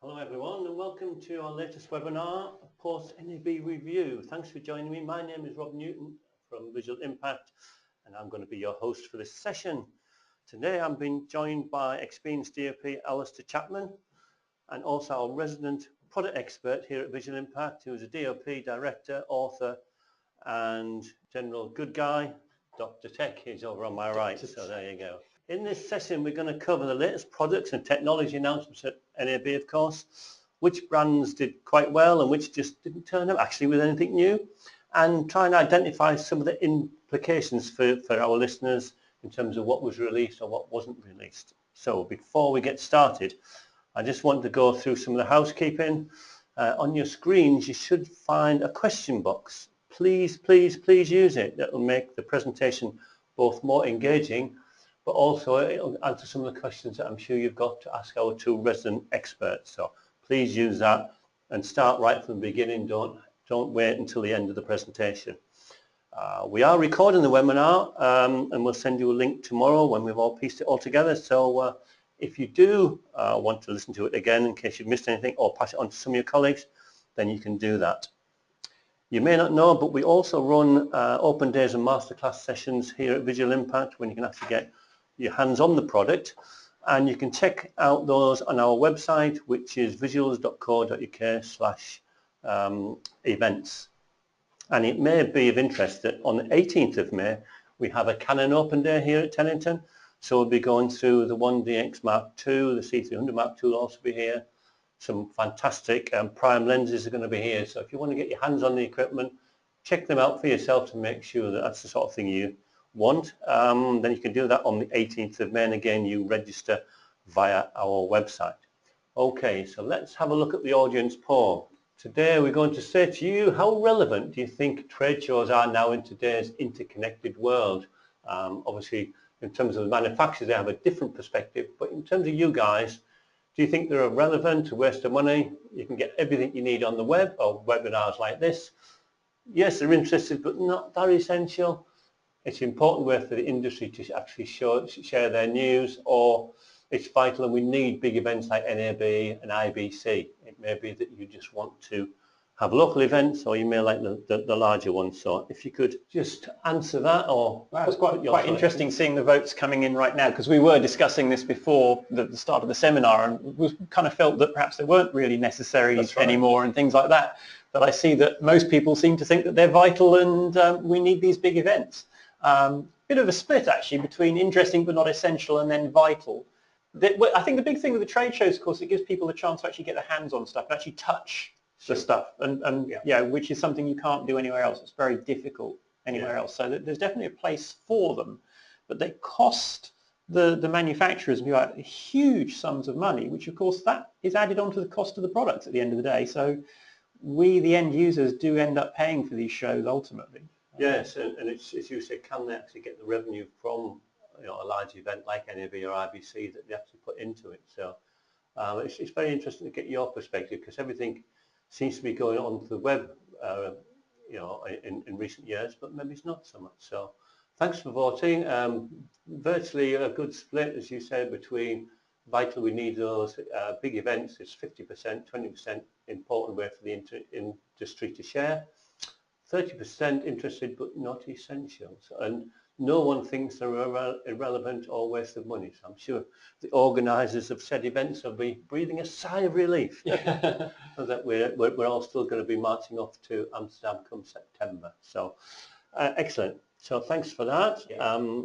Hello everyone and welcome to our latest webinar, Post NAB Review. Thanks for joining me. My name is Rob Newton from Visual Impact and I'm going to be your host for this session. Today I'm being joined by experienced DOP Alistair Chapman and also our resident product expert here at Visual Impact, who is a DOP director, author and general good guy, Dr. Tech. He's over on my right, so there you go. In this session, we're going to cover the latest products and technology announcements at NAB, of course, which brands did quite well and which just didn't turn up actually with anything new, and try and identify some of the implications for our listeners in terms of what was released or what wasn't released. So before we get started, I just want to go through some of the housekeeping. On your screens, you should find a question box. Please use it. That will make the presentation both more engaging, but also it'll answer some of the questions that I'm sure you've got to ask our two resident experts. So please use that and start right from the beginning. Don't wait until the end of the presentation. We are recording the webinar and we'll send you a link tomorrow when we've all pieced it all together. So if you do want to listen to it again in case you've missed anything or pass it on to some of your colleagues, then you can do that. You may not know, but we also run open days and masterclass sessions here at Visual Impact when you can actually get your hands on the product, and you can check out those on our website, which is visuals.co.uk/events. And it may be of interest that on the 18th of May we have a Canon Open Day here at Tennington, so we'll be going through the 1DX Mark II, the C300 Mark II will also be here. Some fantastic prime lenses are going to be here, so if you want to get your hands on the equipment, check them out for yourself to make sure that that's the sort of thing you want. Then you can do that on the 18th of May, and again you register via our website. Okay, so let's have a look at the audience poll. Today we're going to say to you, how relevant do you think trade shows are now in today's interconnected world? Obviously in terms of the manufacturers they have a different perspective, but in terms of you guys, do you think they're relevant, a waste of money? You can get everything you need on the web or webinars like this. Yes, they're interested, but not that essential. It's an important way for the industry to actually share their news, or it's vital and we need big events like NAB and IBC. It may be that you just want to have local events, or you may like the larger ones. So if you could just answer that, or wow, it's quite interesting seeing the votes coming in right now, because we were discussing this before the start of the seminar, and we kind of felt that perhaps they weren't really necessary anymore and things like that. But I see that most people seem to think that they're vital and we need these big events. Bit of a split actually between interesting but not essential and then vital. I think the big thing with the trade shows, of course, it gives people a chance to actually get their hands on stuff and actually touch the stuff, and yeah, which is something you can't do anywhere else. It's very difficult anywhere else. So there's definitely a place for them, but they cost the manufacturers huge sums of money, which of course that is added onto the cost of the products at the end of the day. So we, the end users, do end up paying for these shows ultimately. Yes, and it's, as you say, can they actually get the revenue from a large event like NAB or IBC that they actually put into it? So it's very interesting to get your perspective, because everything seems to be going on the web, in recent years, but maybe it's not so much. So thanks for voting. Virtually a good split, as you said, between vital, we need those big events. It's 50%, 20% important way for the industry to share. 30% interested but not essential, and no one thinks they're irrelevant or waste of money. So I'm sure the organisers of said events will be breathing a sigh of relief that we're all still going to be marching off to Amsterdam come September. So excellent. So thanks for that.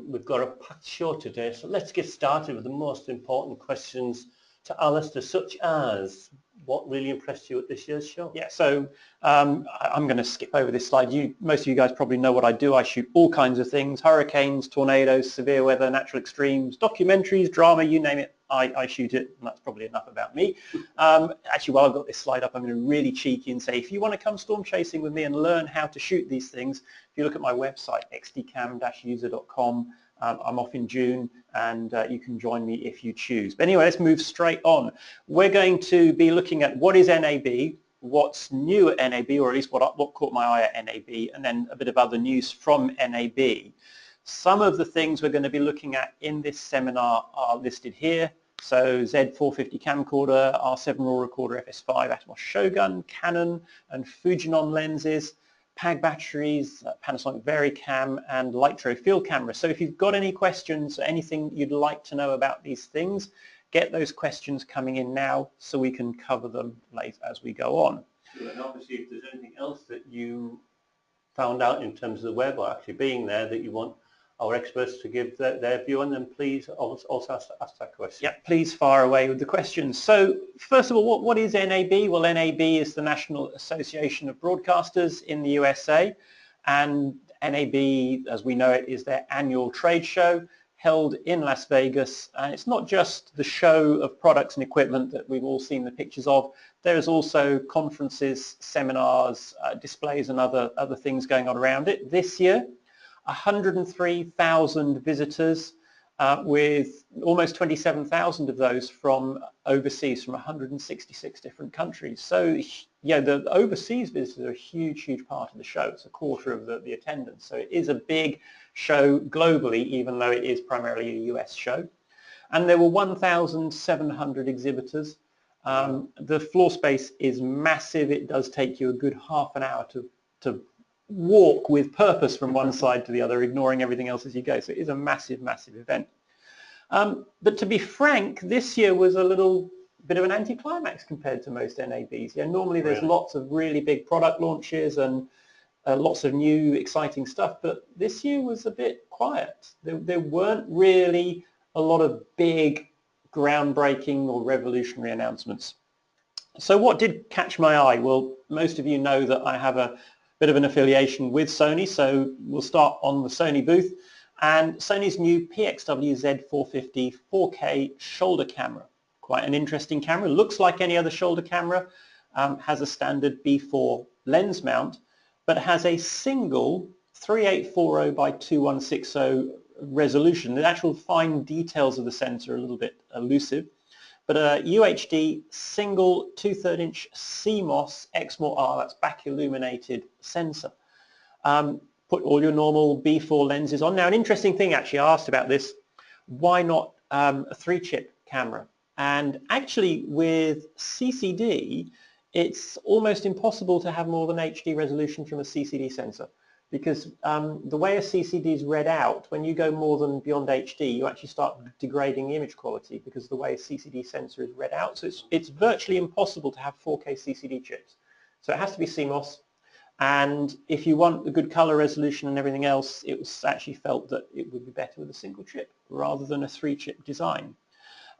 We've got a packed show today, so let's get started with the most important questions to Alistair, such as, what really impressed you at this year's show? Yeah, so I'm going to skip over this slide. Most of you guys probably know what I do. I shoot all kinds of things: hurricanes, tornadoes, severe weather, natural extremes, documentaries, drama, you name it. I shoot it, and that's probably enough about me. Actually, while I've got this slide up, I'm going to really cheeky and say, if you want to come storm chasing with me and learn how to shoot these things, if you look at my website, xdcam-user.com, I'm off in June, and you can join me if you choose. But anyway, let's move straight on. We're going to be looking at what is NAB, what's new at NAB, or at least what caught my eye at NAB, and then a bit of other news from NAB. Some of the things we're going to be looking at in this seminar are listed here. So Z450 camcorder, R7 RAW recorder, FS5 Atomos Shogun, Canon and Fujinon lenses, PAG batteries, Panasonic VariCam and Lytro field camera. So if you've got any questions, anything you'd like to know about these things, get those questions coming in now so we can cover them later as we go on. And obviously if there's anything else that you found out in terms of the web or actually being there that you want our experts to give their view on, then please also ask that question. Yeah, please fire away with the questions. So first of all, what is NAB? Well, NAB is the National Association of Broadcasters in the USA, and NAB, as we know it, is their annual trade show held in Las Vegas. And it's not just the show of products and equipment that we've all seen the pictures of. There's also conferences, seminars, displays and other things going on around it. This year, 103,000 visitors, with almost 27,000 of those from overseas, from 166 different countries. So yeah, the overseas visitors are a huge, huge part of the show. It's a quarter of the attendance. So it is a big show globally, even though it is primarily a US show. And there were 1,700 exhibitors. The floor space is massive. It does take you a good half an hour to walk with purpose from one side to the other, ignoring everything else as you go. So it is a massive, massive event. But to be frank, this year was a little bit of an anticlimax compared to most NABs. Yeah, normally there's lots of really big product launches and lots of new exciting stuff, but this year was a bit quiet. There weren't really a lot of big groundbreaking or revolutionary announcements. So what did catch my eye? Well, most of you know that I have a bit of an affiliation with Sony, so we'll start on the Sony booth. And Sony's new PXW Z450 4K shoulder camera. Quite an interesting camera. Looks like any other shoulder camera. Has a standard B4 lens mount, but has a single 3840 by 2160 resolution. The actual fine details of the sensor are a little bit elusive, but a UHD single 2/3 inch CMOS Exmor-R, that's back illuminated sensor. Put all your normal B4 lenses on. Now an interesting thing, actually I asked about this, why not a 3-chip camera? And actually with CCD, it's almost impossible to have more than HD resolution from a CCD sensor, because the way a CCD is read out, when you go more than beyond HD, you actually start degrading the image quality because of the way a CCD sensor is read out. So it's virtually impossible to have 4K CCD chips. So it has to be CMOS. And if you want a good color resolution and everything else, it was actually felt that it would be better with a single chip rather than a 3-chip design.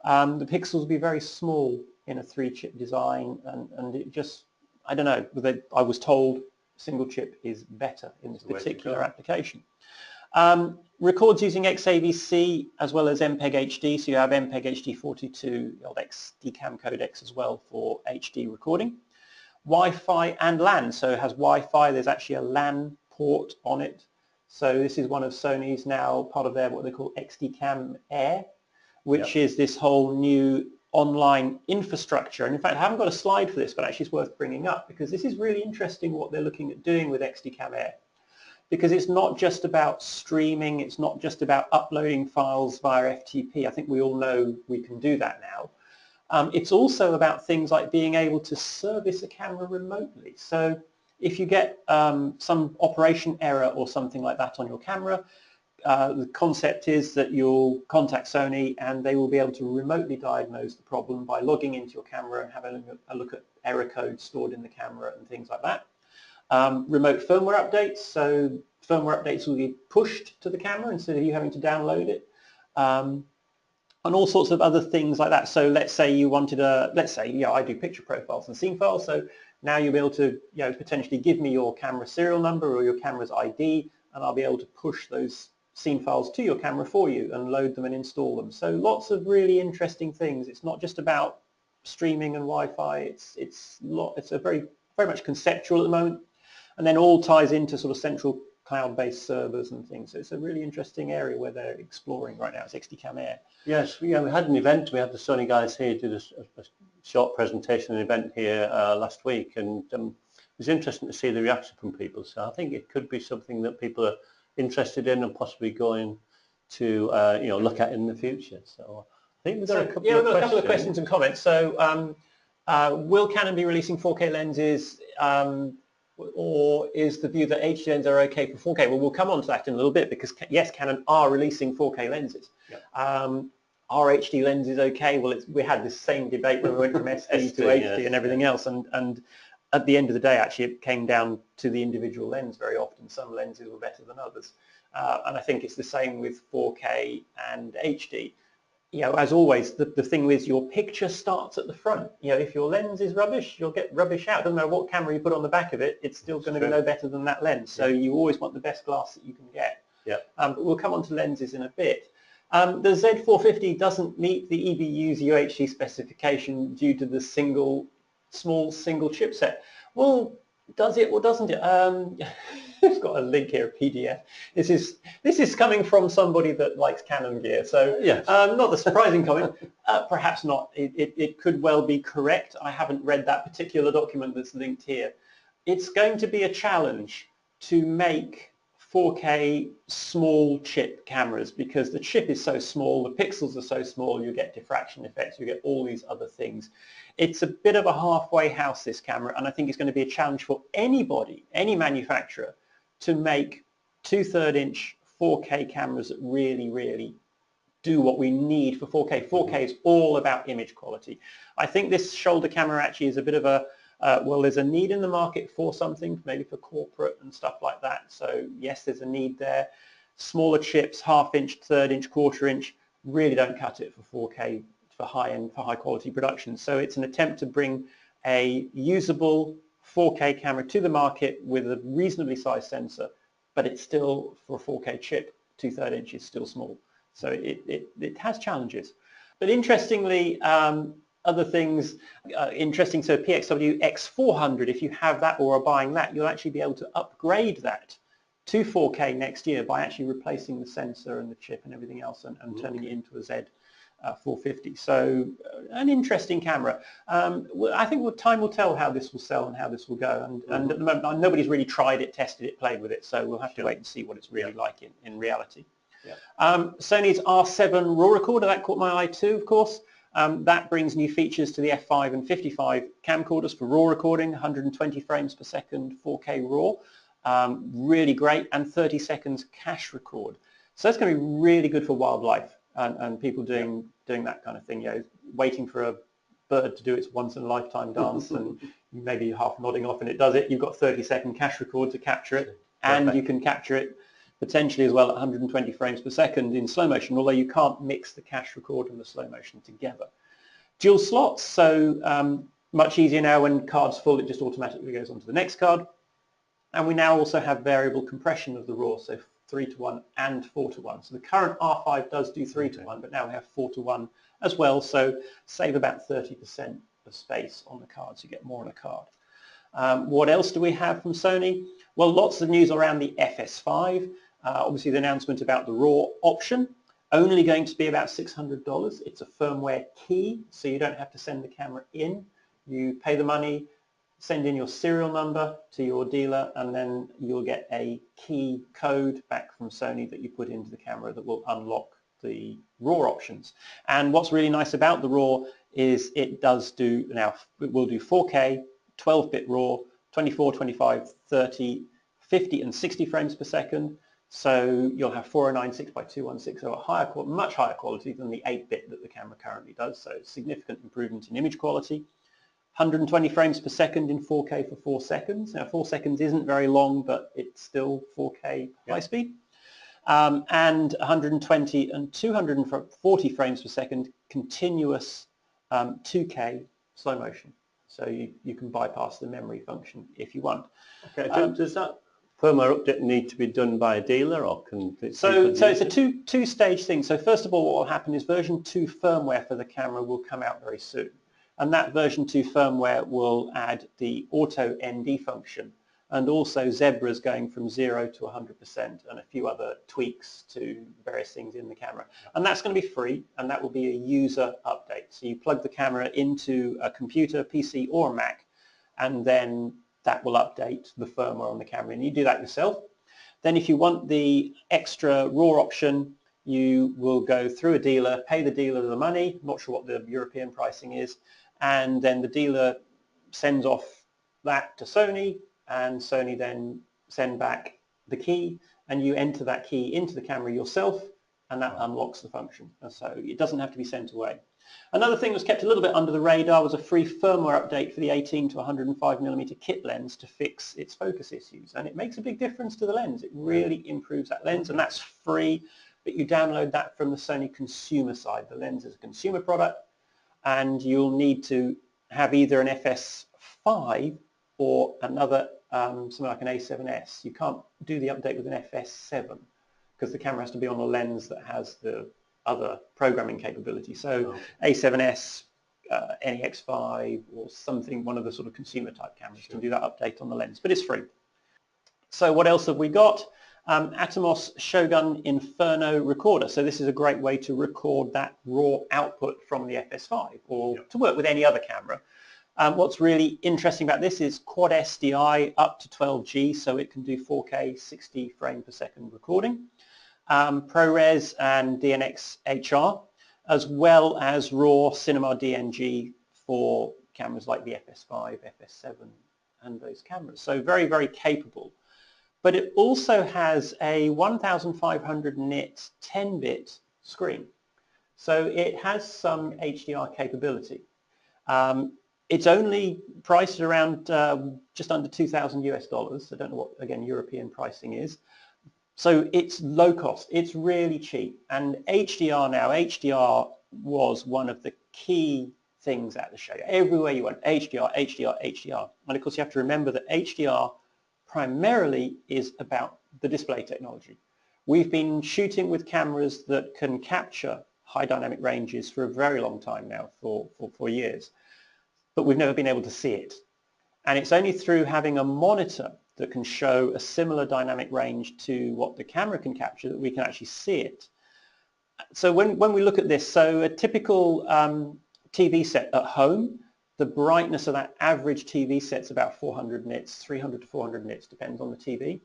The pixels will be very small in a 3-chip design, and it just, I don't know, I was told single chip is better in this particular application. Records using XAVC as well as MPEG HD, so you have MPEG HD 42, the old XDCAM codecs as well for HD recording. Wi-Fi and LAN, so it has Wi-Fi, there's actually a LAN port on it. So this is one of Sony's now part of their what they call XDCAM Air, which is this whole new online infrastructure. And in fact, I haven't got a slide for this, but actually it's worth bringing up because this is really interesting what they're looking at doing with XDCAM Air. Because it's not just about streaming, it's not just about uploading files via FTP. I think we all know we can do that now. It's also about things like being able to service a camera remotely. So if you get some operation error or something like that on your camera, the concept is that you'll contact Sony and they will be able to remotely diagnose the problem by logging into your camera and having a look at error code stored in the camera and things like that. Remote firmware updates, so firmware updates will be pushed to the camera instead of you having to download it. And all sorts of other things like that. So let's say you wanted I do picture profiles and scene files, so now you'll be able to potentially give me your camera serial number or your camera's ID, and I'll be able to push those scene files to your camera for you and load them and install them. So lots of really interesting things. It's not just about streaming and Wi-Fi, it's a very much conceptual at the moment, and then all ties into sort of central cloud-based servers and things. So it's a really interesting area where they're exploring right now. It's XDCAM Air. Yes, we had an event. We had the Sony guys here, did a short presentation at an event here last week, and it was interesting to see the reaction from people. So I think it could be something that people are interested in and possibly going to look at in the future. So I think we've got a couple we've of got a couple of questions. questions and comments. So, will Canon be releasing 4K lenses, or is the view that HD lenses are okay for 4K? Well, we'll come on to that in a little bit because, yes, Canon are releasing 4K lenses. Yep. Are HD lenses okay? Well, we had this same debate when we went from SD to HD yes, and everything else, and at the end of the day, actually, it came down to the individual lens very often. Some lenses were better than others. And I think it's the same with 4K and HD. You know, as always, the thing is your picture starts at the front. You know, if your lens is rubbish, you'll get rubbish out. Doesn't matter what camera you put on the back of it, it's still going to be no better than that lens. So you always want the best glass that you can get. Yeah. But we'll come on to lenses in a bit. The Z450 doesn't meet the EBU's UHD specification due to the small single chipset. Well, does it or doesn't it? It's got a link here, a PDF. This is coming from somebody that likes Canon gear, so yes. not the surprising comment. Perhaps not. It could well be correct. I haven't read that particular document that's linked here. It's going to be a challenge to make 4K small chip cameras because the chip is so small, the pixels are so small, you get diffraction effects, you get all these other things. It's a bit of a halfway house, this camera, and I think it's going to be a challenge for anybody, any manufacturer, to make 2/3 inch 4K cameras that really, really do what we need for 4K. 4K is all about image quality. I think this shoulder camera actually is a bit of a, well, there's a need in the market for something, maybe for corporate and stuff like that. So yes, there's a need there. Smaller chips, 1/2 inch, 1/3 inch, 1/4 inch, really don't cut it for 4K, for high-end, for high-quality production. So it's an attempt to bring a usable 4K camera to the market with a reasonably sized sensor, but it's still, for a 4K chip, 2/3 inch is still small. So it has challenges. But interestingly, other things interesting, so PXW X400, if you have that or are buying that, you'll actually be able to upgrade that to 4K next year by actually replacing the sensor and the chip and everything else and turning it into a Z450. So an interesting camera. I think time will tell how this will sell and how this will go. And at the moment, nobody's really tried it, tested it, played with it. So we'll have to wait and see what it's really like in reality. Yeah. Sony's R7 RAW recorder, that caught my eye too, of course. That brings new features to the F5 and 55 camcorders for RAW recording, 120 frames per second, 4K RAW, really great, and 30 seconds cache record. So that's going to be really good for wildlife and people doing that kind of thing, you know, waiting for a bird to do its once-in-a-lifetime dance and maybe half nodding off and it does it. You've got 30-second cache record to capture it, and you can capture it potentially as well at 120 frames per second in slow motion, although you can't mix the cache record and the slow motion together. Dual slots, so much easier now when card's full, it just automatically goes on to the next card. And we now also have variable compression of the RAW, so 3:1 and 4:1. So the current R5 does do 3:1, but now we have 4:1 as well, so save about 30% of space on the card, so you get more on a card. What else do we have from Sony? Well, lots of news around the FS5. Obviously the announcement about the RAW option, only going to be about $600. It's a firmware key, so you don't have to send the camera in. You pay the money, send in your serial number to your dealer, and then you'll get a key code back from Sony that you put into the camera that will unlock the RAW options. And what's really nice about the RAW is it will do 4K, 12-bit RAW, 24, 25, 30, 50 and 60 frames per second. So you'll have 409 6x216, so a much higher quality than the 8-bit that the camera currently does, so significant improvement in image quality. 120 frames per second in 4K for 4 seconds. Now 4 seconds isn't very long, but it's still 4K high speed. And 120 and 240 frames per second continuous 2K slow motion. So you can bypass the memory function if you want. Okay. Does that firmware update need to be done by a dealer, or can it? So it's a two-stage thing. So first of all, what will happen is version 2 firmware for the camera will come out very soon. And that version 2 firmware will add the auto ND function, and also Zebra's going from 0 to 100%, and a few other tweaks to various things in the camera. And that's going to be free, and that will be a user update. So you plug the camera into a computer, PC or a Mac, and then that will update the firmware on the camera, and you do that yourself. Then if you want the extra RAW option, you will go through a dealer, pay the dealer the money, not sure what the European pricing is, and then the dealer sends off that to Sony, and Sony then send back the key, and you enter that key into the camera yourself, and that unlocks the function. And so it doesn't have to be sent away. Another thing that was kept a little bit under the radar was a free firmware update for the 18 to 105mm kit lens to fix its focus issues. And it makes a big difference to the lens. It really improves that lens, and that's free, but you download that from the Sony consumer side. The lens is a consumer product, and you'll need to have either an FS5 or another, something like an A7S. You can't do the update with an FS7 because the camera has to be on a lens that has the other programming capability. So A7S, NEX5 or something, one of the sort of consumer type cameras can do that update on the lens, but it's free. So what else have we got? Atomos Shogun Inferno recorder. So this is a great way to record that raw output from the FS5 or to work with any other camera. What's really interesting about this is quad SDI up to 12G, so it can do 4K 60 frame per second recording. ProRes and DNX HR, as well as raw cinema DNG for cameras like the FS5, FS7 and those cameras. So very, very capable. But it also has a 1500 nit 10-bit screen. So it has some HDR capability. It's only priced around just under $2,000 US. I don't know what, again, European pricing is. So it's low cost, it's really cheap. And HDR now, HDR was one of the key things at the show. Everywhere you went, HDR, HDR, HDR. And of course you have to remember that HDR primarily is about the display technology. We've been shooting with cameras that can capture high dynamic ranges for a very long time now, for years. But we've never been able to see it. And it's only through having a monitor that can show a similar dynamic range to what the camera can capture that we can actually see it. So when we look at this, so a typical TV set at home, the brightness of that average TV set is about 400 nits, 300 to 400 nits, depends on the TV.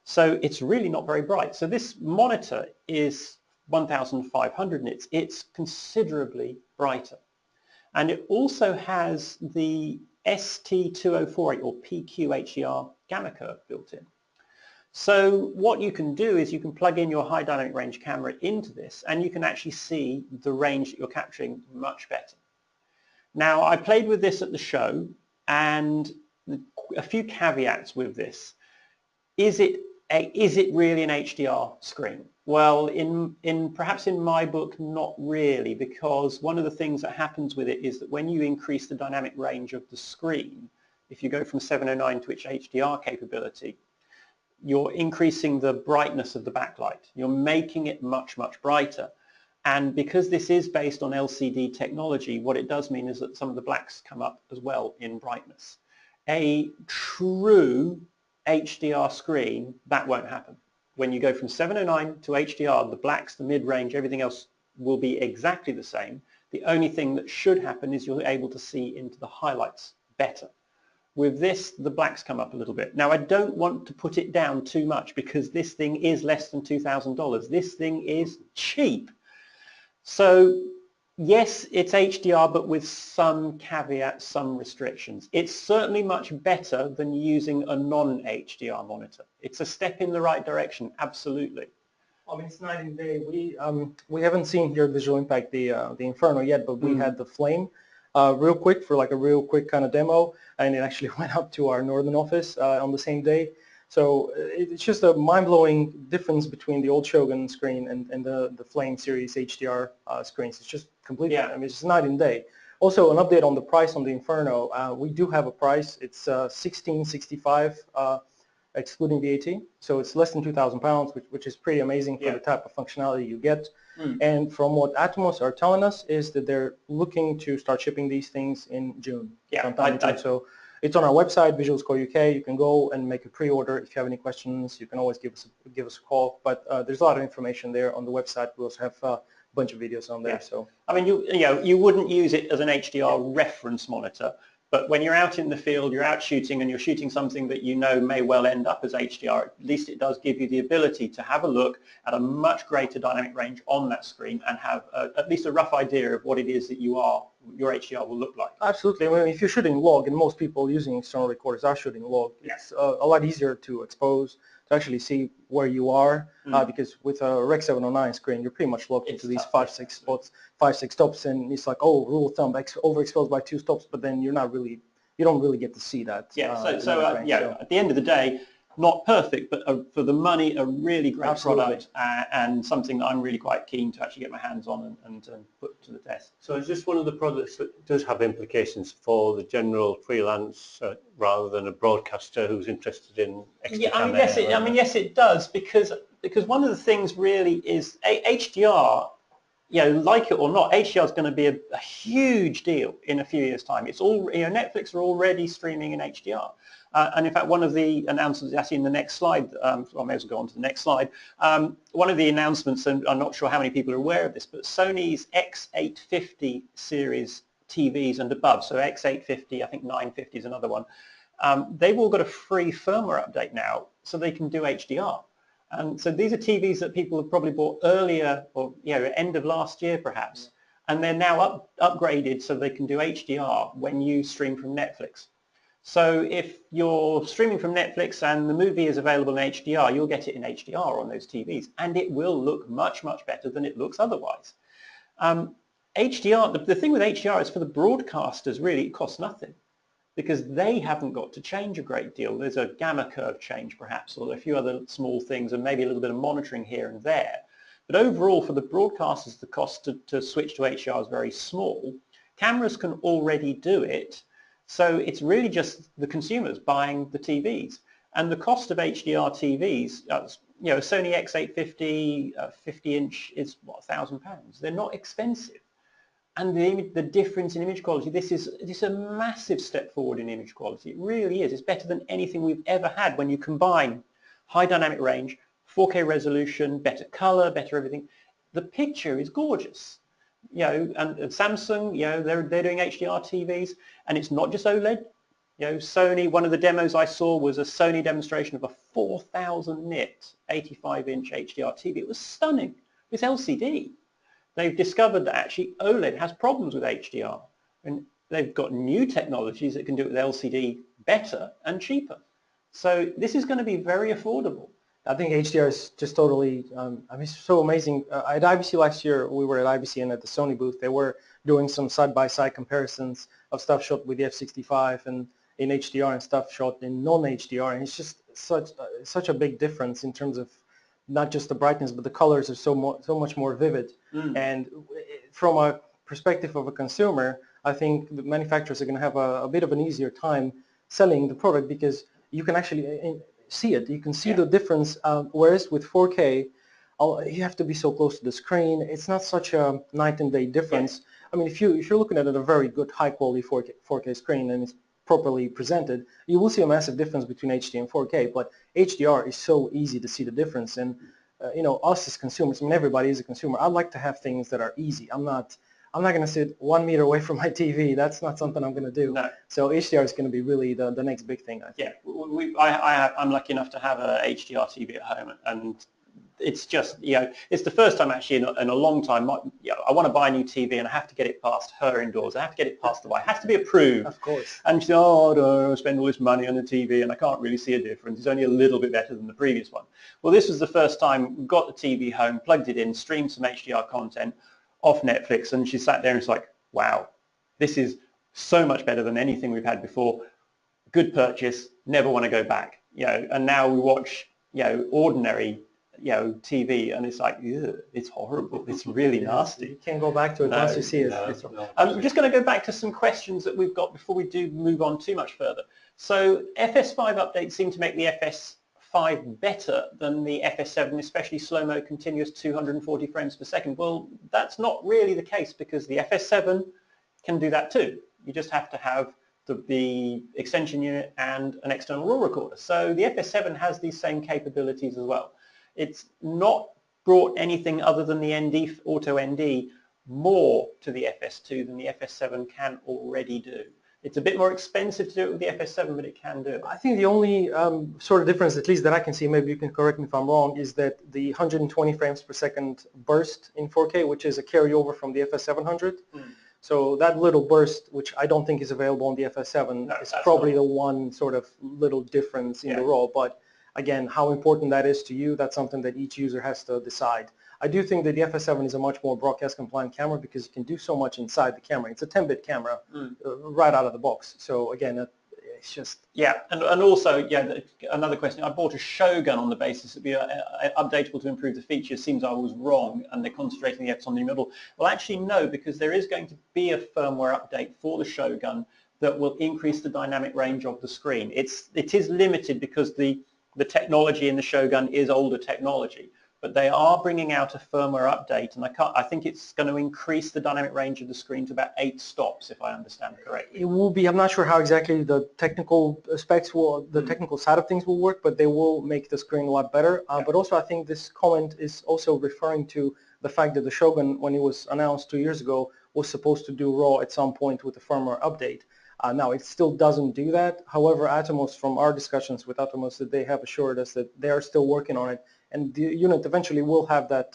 So it's really not very bright. So this monitor is 1500 nits. It's considerably brighter. And it also has the ST2048 or PQ HDR gamma curve built in. So what you can do is you can plug in your high dynamic range camera into this and you can actually see the range that you're capturing much better. Now I played with this at the show and a few caveats with this. Is it really an HDR screen? Well, perhaps in my book, not really, because one of the things that happens with it is that when you increase the dynamic range of the screen, if you go from 709 to its HDR capability, you're increasing the brightness of the backlight. You're making it much, much brighter. And because this is based on LCD technology, what it does mean is that some of the blacks come up as well in brightness. A true HDR screen, that won't happen. When you go from 709 to HDR, the blacks, the mid-range, everything else will be exactly the same. The only thing that should happen is you're able to see into the highlights better. With this, the blacks come up a little bit. Now, I don't want to put it down too much because this thing is less than $2,000. This thing is cheap. So yes, it's HDR, but with some caveats, some restrictions. It's certainly much better than using a non-HDR monitor. It's a step in the right direction, absolutely. I mean, it's night and day. We haven't seen here Visual Impact the Inferno yet, but we had the Flame real quick for like a real quick kind of demo, and it actually went up to our northern office on the same day. So it's just a mind-blowing difference between the old Shogun screen and the Flame series HDR screens. It's just completely, I mean, it's just night and day. Also, an update on the price on the Inferno. We do have a price. It's $1665 excluding VAT. So it's less than £2,000, which is pretty amazing for the type of functionality you get. And from what Atomos are telling us is that they're looking to start shipping these things in June. So it's on our website, Visuals Co. UK. You can go and make a pre-order. If you have any questions, you can always give us a call. But there's a lot of information there on the website. We also have a bunch of videos on there. So I mean, you wouldn't use it as an HDR reference monitor, But when you're out in the field, you're out shooting and you're shooting something that you know may well end up as HDR, at least it does give you the ability to have a look at a much greater dynamic range on that screen and have at least a rough idea of what it is that your HDR will look like. Absolutely. I mean, if you're shooting log, and most people using external recorders are shooting log, it's a lot easier to expose, to actually see where you are, because with a Rec 709 screen, you're pretty much locked into these 5-6 spots, 5-6 stops, and it's like, oh, rule of thumb, overexposed by 2 stops, but then you don't really get to see that. At the end of the day, not perfect, but for the money, a really great product, and something that I'm really quite keen to actually get my hands on and put to the test. So it's just one of the products that does have implications for the general freelance rather than a broadcaster who's interested in extra camera. Yes, it does, because one of the things really is HDR. Like it or not, HDR is going to be a huge deal in a few years' time. It's all, Netflix are already streaming in HDR. And in fact, one of the announcements, actually in the next slide, I may as well go on to the next slide, one of the announcements, and I'm not sure how many people are aware of this, but Sony's X850 series TVs and above, so X850, I think 950 is another one, they've all got a free firmware update now, so they can do HDR. And so these are TVs that people have probably bought earlier, or end of last year perhaps, and they're now upgraded so they can do HDR when you stream from Netflix. So if you're streaming from Netflix and the movie is available in HDR, you'll get it in HDR on those TVs, and it will look much, much better than it looks otherwise. HDR, the thing with HDR is for the broadcasters, really, it costs nothing, because they haven't got to change a great deal. There's a gamma curve change perhaps, or a few other small things, and maybe a little bit of monitoring here and there. But overall, for the broadcasters, the cost to switch to HDR is very small. Cameras can already do it, so it's really just the consumers buying the TVs. And the cost of HDR TVs, Sony X850 50-inch is, what, £1,000? They're not expensive. And the difference in image quality, this is a massive step forward in image quality. It really is. It's better than anything we've ever had when you combine high dynamic range, 4K resolution, better color, better everything. The picture is gorgeous. And Samsung, they're doing HDR TVs, and it's not just OLED. Sony, one of the demos I saw was a Sony demonstration of a 4,000 nit 85-inch HDR TV. It was stunning. It's LCD. They've discovered that actually OLED has problems with HDR, and they've got new technologies that can do it with LCD better and cheaper. So this is going to be very affordable. I think HDR is just totally, it's so amazing. At IBC last year, we were at IBC and at the Sony booth, they were doing some side-by-side comparisons of stuff shot with the F65 and in HDR and stuff shot in non-HDR, and it's just such a big difference in terms of not just the brightness, but the colors are so much more vivid. And from a perspective of a consumer, I think the manufacturers are going to have a bit of an easier time selling the product, because you can actually see it. You can see the difference, whereas with 4K, you have to be so close to the screen. It's not such a night and day difference. I mean, if you're looking at a very good, high-quality 4K screen and it's properly presented, you will see a massive difference between HD and 4K, but HDR is so easy to see the difference. And us as consumers, I mean, everybody is a consumer. I like to have things that are easy. I'm not going to sit 1 meter away from my TV. That's not something I'm going to do. No. So HDR is going to be really the next big thing, I think. I'm lucky enough to have a HDR TV at home, and it's just, it's the first time actually in a long time, I want to buy a new TV and I have to get it past her indoors. I have to get it past the wife. It has to be approved. Of course. And she said, I don't spend all this money on the TV and I can't really see a difference. It's only a little bit better than the previous one. Well, this was the first time we got the TV home, plugged it in, streamed some HDR content off Netflix, and she sat there and it's like, wow, this is so much better than anything we've had before. Good purchase, never want to go back. And now we watch, ordinary TV, and it's like, it's horrible. It's really nasty. You can't go back to it once you see it. I'm just going to go back to some questions that we've got before we do move on too much further. So FS5 updates seem to make the FS5 better than the FS7, especially slow-mo continuous 240 frames per second. Well, that's not really the case, because the FS7 can do that too. You just have to have the extension unit and an external raw recorder. So the FS7 has these same capabilities as well. It's not brought anything other than the ND, Auto ND, more to the FS2 than the FS7 can already do. It's a bit more expensive to do it with the FS7, but it can do it. I think the only sort of difference, at least that I can see, maybe you can correct me if I'm wrong, is that the 120 frames per second burst in 4K, which is a carryover from the FS700. So that little burst, which I don't think is available on the FS7, is probably the one sort of little difference in the RAW. But again, how important that is to you, that's something that each user has to decide. I do think that the FS7 is a much more broadcast compliant camera because you can do so much inside the camera. It's a 10-bit camera right out of the box. So again, it's just... Yeah, and also, another question. I bought a Shogun on the basis it'd be updatable to improve the features. Seems I was wrong, and they're concentrating the efforts on the middle. Well, actually, no, because there is going to be a firmware update for the Shogun that will increase the dynamic range of the screen. It is limited because the technology in the Shogun is older technology. But they are bringing out a firmware update, and I think it's going to increase the dynamic range of the screen to about 8 stops, if I understand correctly. It will be. I'm not sure how exactly the technical specs will, the technical side of things will work, but they will make the screen a lot better. But also, I think this comment is also referring to the fact that the Shogun, when it was announced 2 years ago, was supposed to do RAW at some point with the firmware update. Now, it still doesn't do that. However, Atomos, from our discussions with Atomos, that they have assured us that they are still working on it, and the unit eventually will have that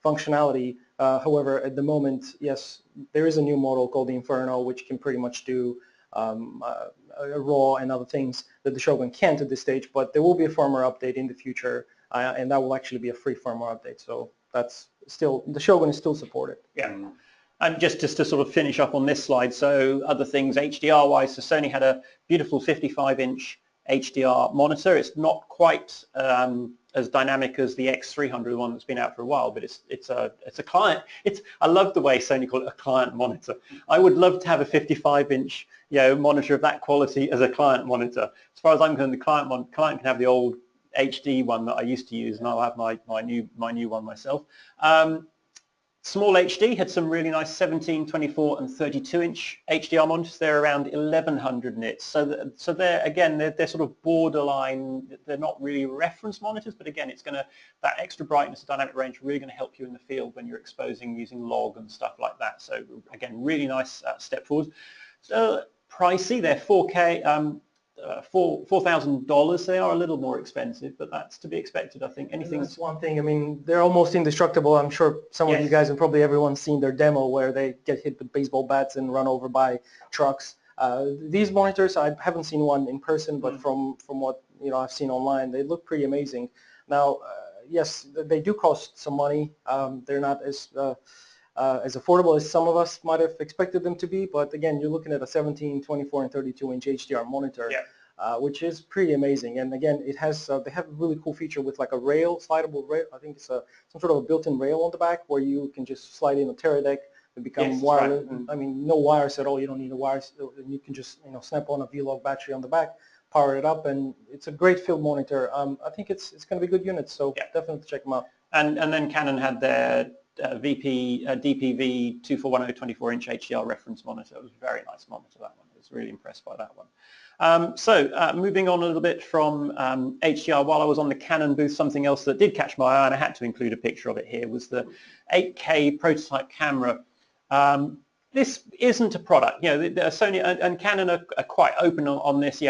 functionality. However, at the moment, yes, there is a new model called the Inferno, which can pretty much do RAW and other things that the Shogun can't at this stage, but there will be a firmware update in the future, and that will actually be a free firmware update. So that's still, the Shogun is still supported. Yeah. And just to sort of finish up on this slide, so other things HDR-wise, so Sony had a beautiful 55-inch HDR monitor. It's not quite as dynamic as the X300, the one that's been out for a while, but it's a client. I love the way Sony call it a client monitor. I would love to have a 55-inch monitor of that quality as a client monitor. As far as I'm concerned, the client can have the old HD one that I used to use, and I'll have my new one myself. Small HD had some really nice 17, 24 and 32-inch HDR monitors. They're around 1100 nits. So they're sort of borderline. They're not really reference monitors, but again, it's that extra brightness, dynamic range, really going to help you in the field when you're exposing using log and stuff like that. So again, really nice step forward. So pricey. They're 4K. $4,000. They are a little more expensive, but that's to be expected, I think. That's one thing. I mean, they're almost indestructible. I'm sure some of you guys and probably everyone's seen their demo where they get hit with baseball bats and run over by trucks. These monitors, I haven't seen one in person, but from what I've seen online, they look pretty amazing. Now, yes, they do cost some money. They're not as affordable as some of us might have expected them to be, but again, you're looking at a 17, 24, and 32-inch HDR monitor, which is pretty amazing. And again, it has they have a really cool feature with like a rail, slidable rail. I think it's some sort of a built-in rail on the back where you can just slide in a Teradek and become wireless. Right. I mean, no wires at all. You don't need a wires. You can just snap on a V-Log battery on the back, power it up, and it's a great field monitor. I think it's going to be good units, so definitely check them out. And then Canon had their DPV 2410 24-inch HDR reference monitor. It was a very nice monitor, that one. I was really impressed by that one. So moving on a little bit from HDR, while I was on the Canon booth, something else that did catch my eye, and I had to include a picture of it here, was the 8K prototype camera. This isn't a product. Sony and Canon are quite open on this.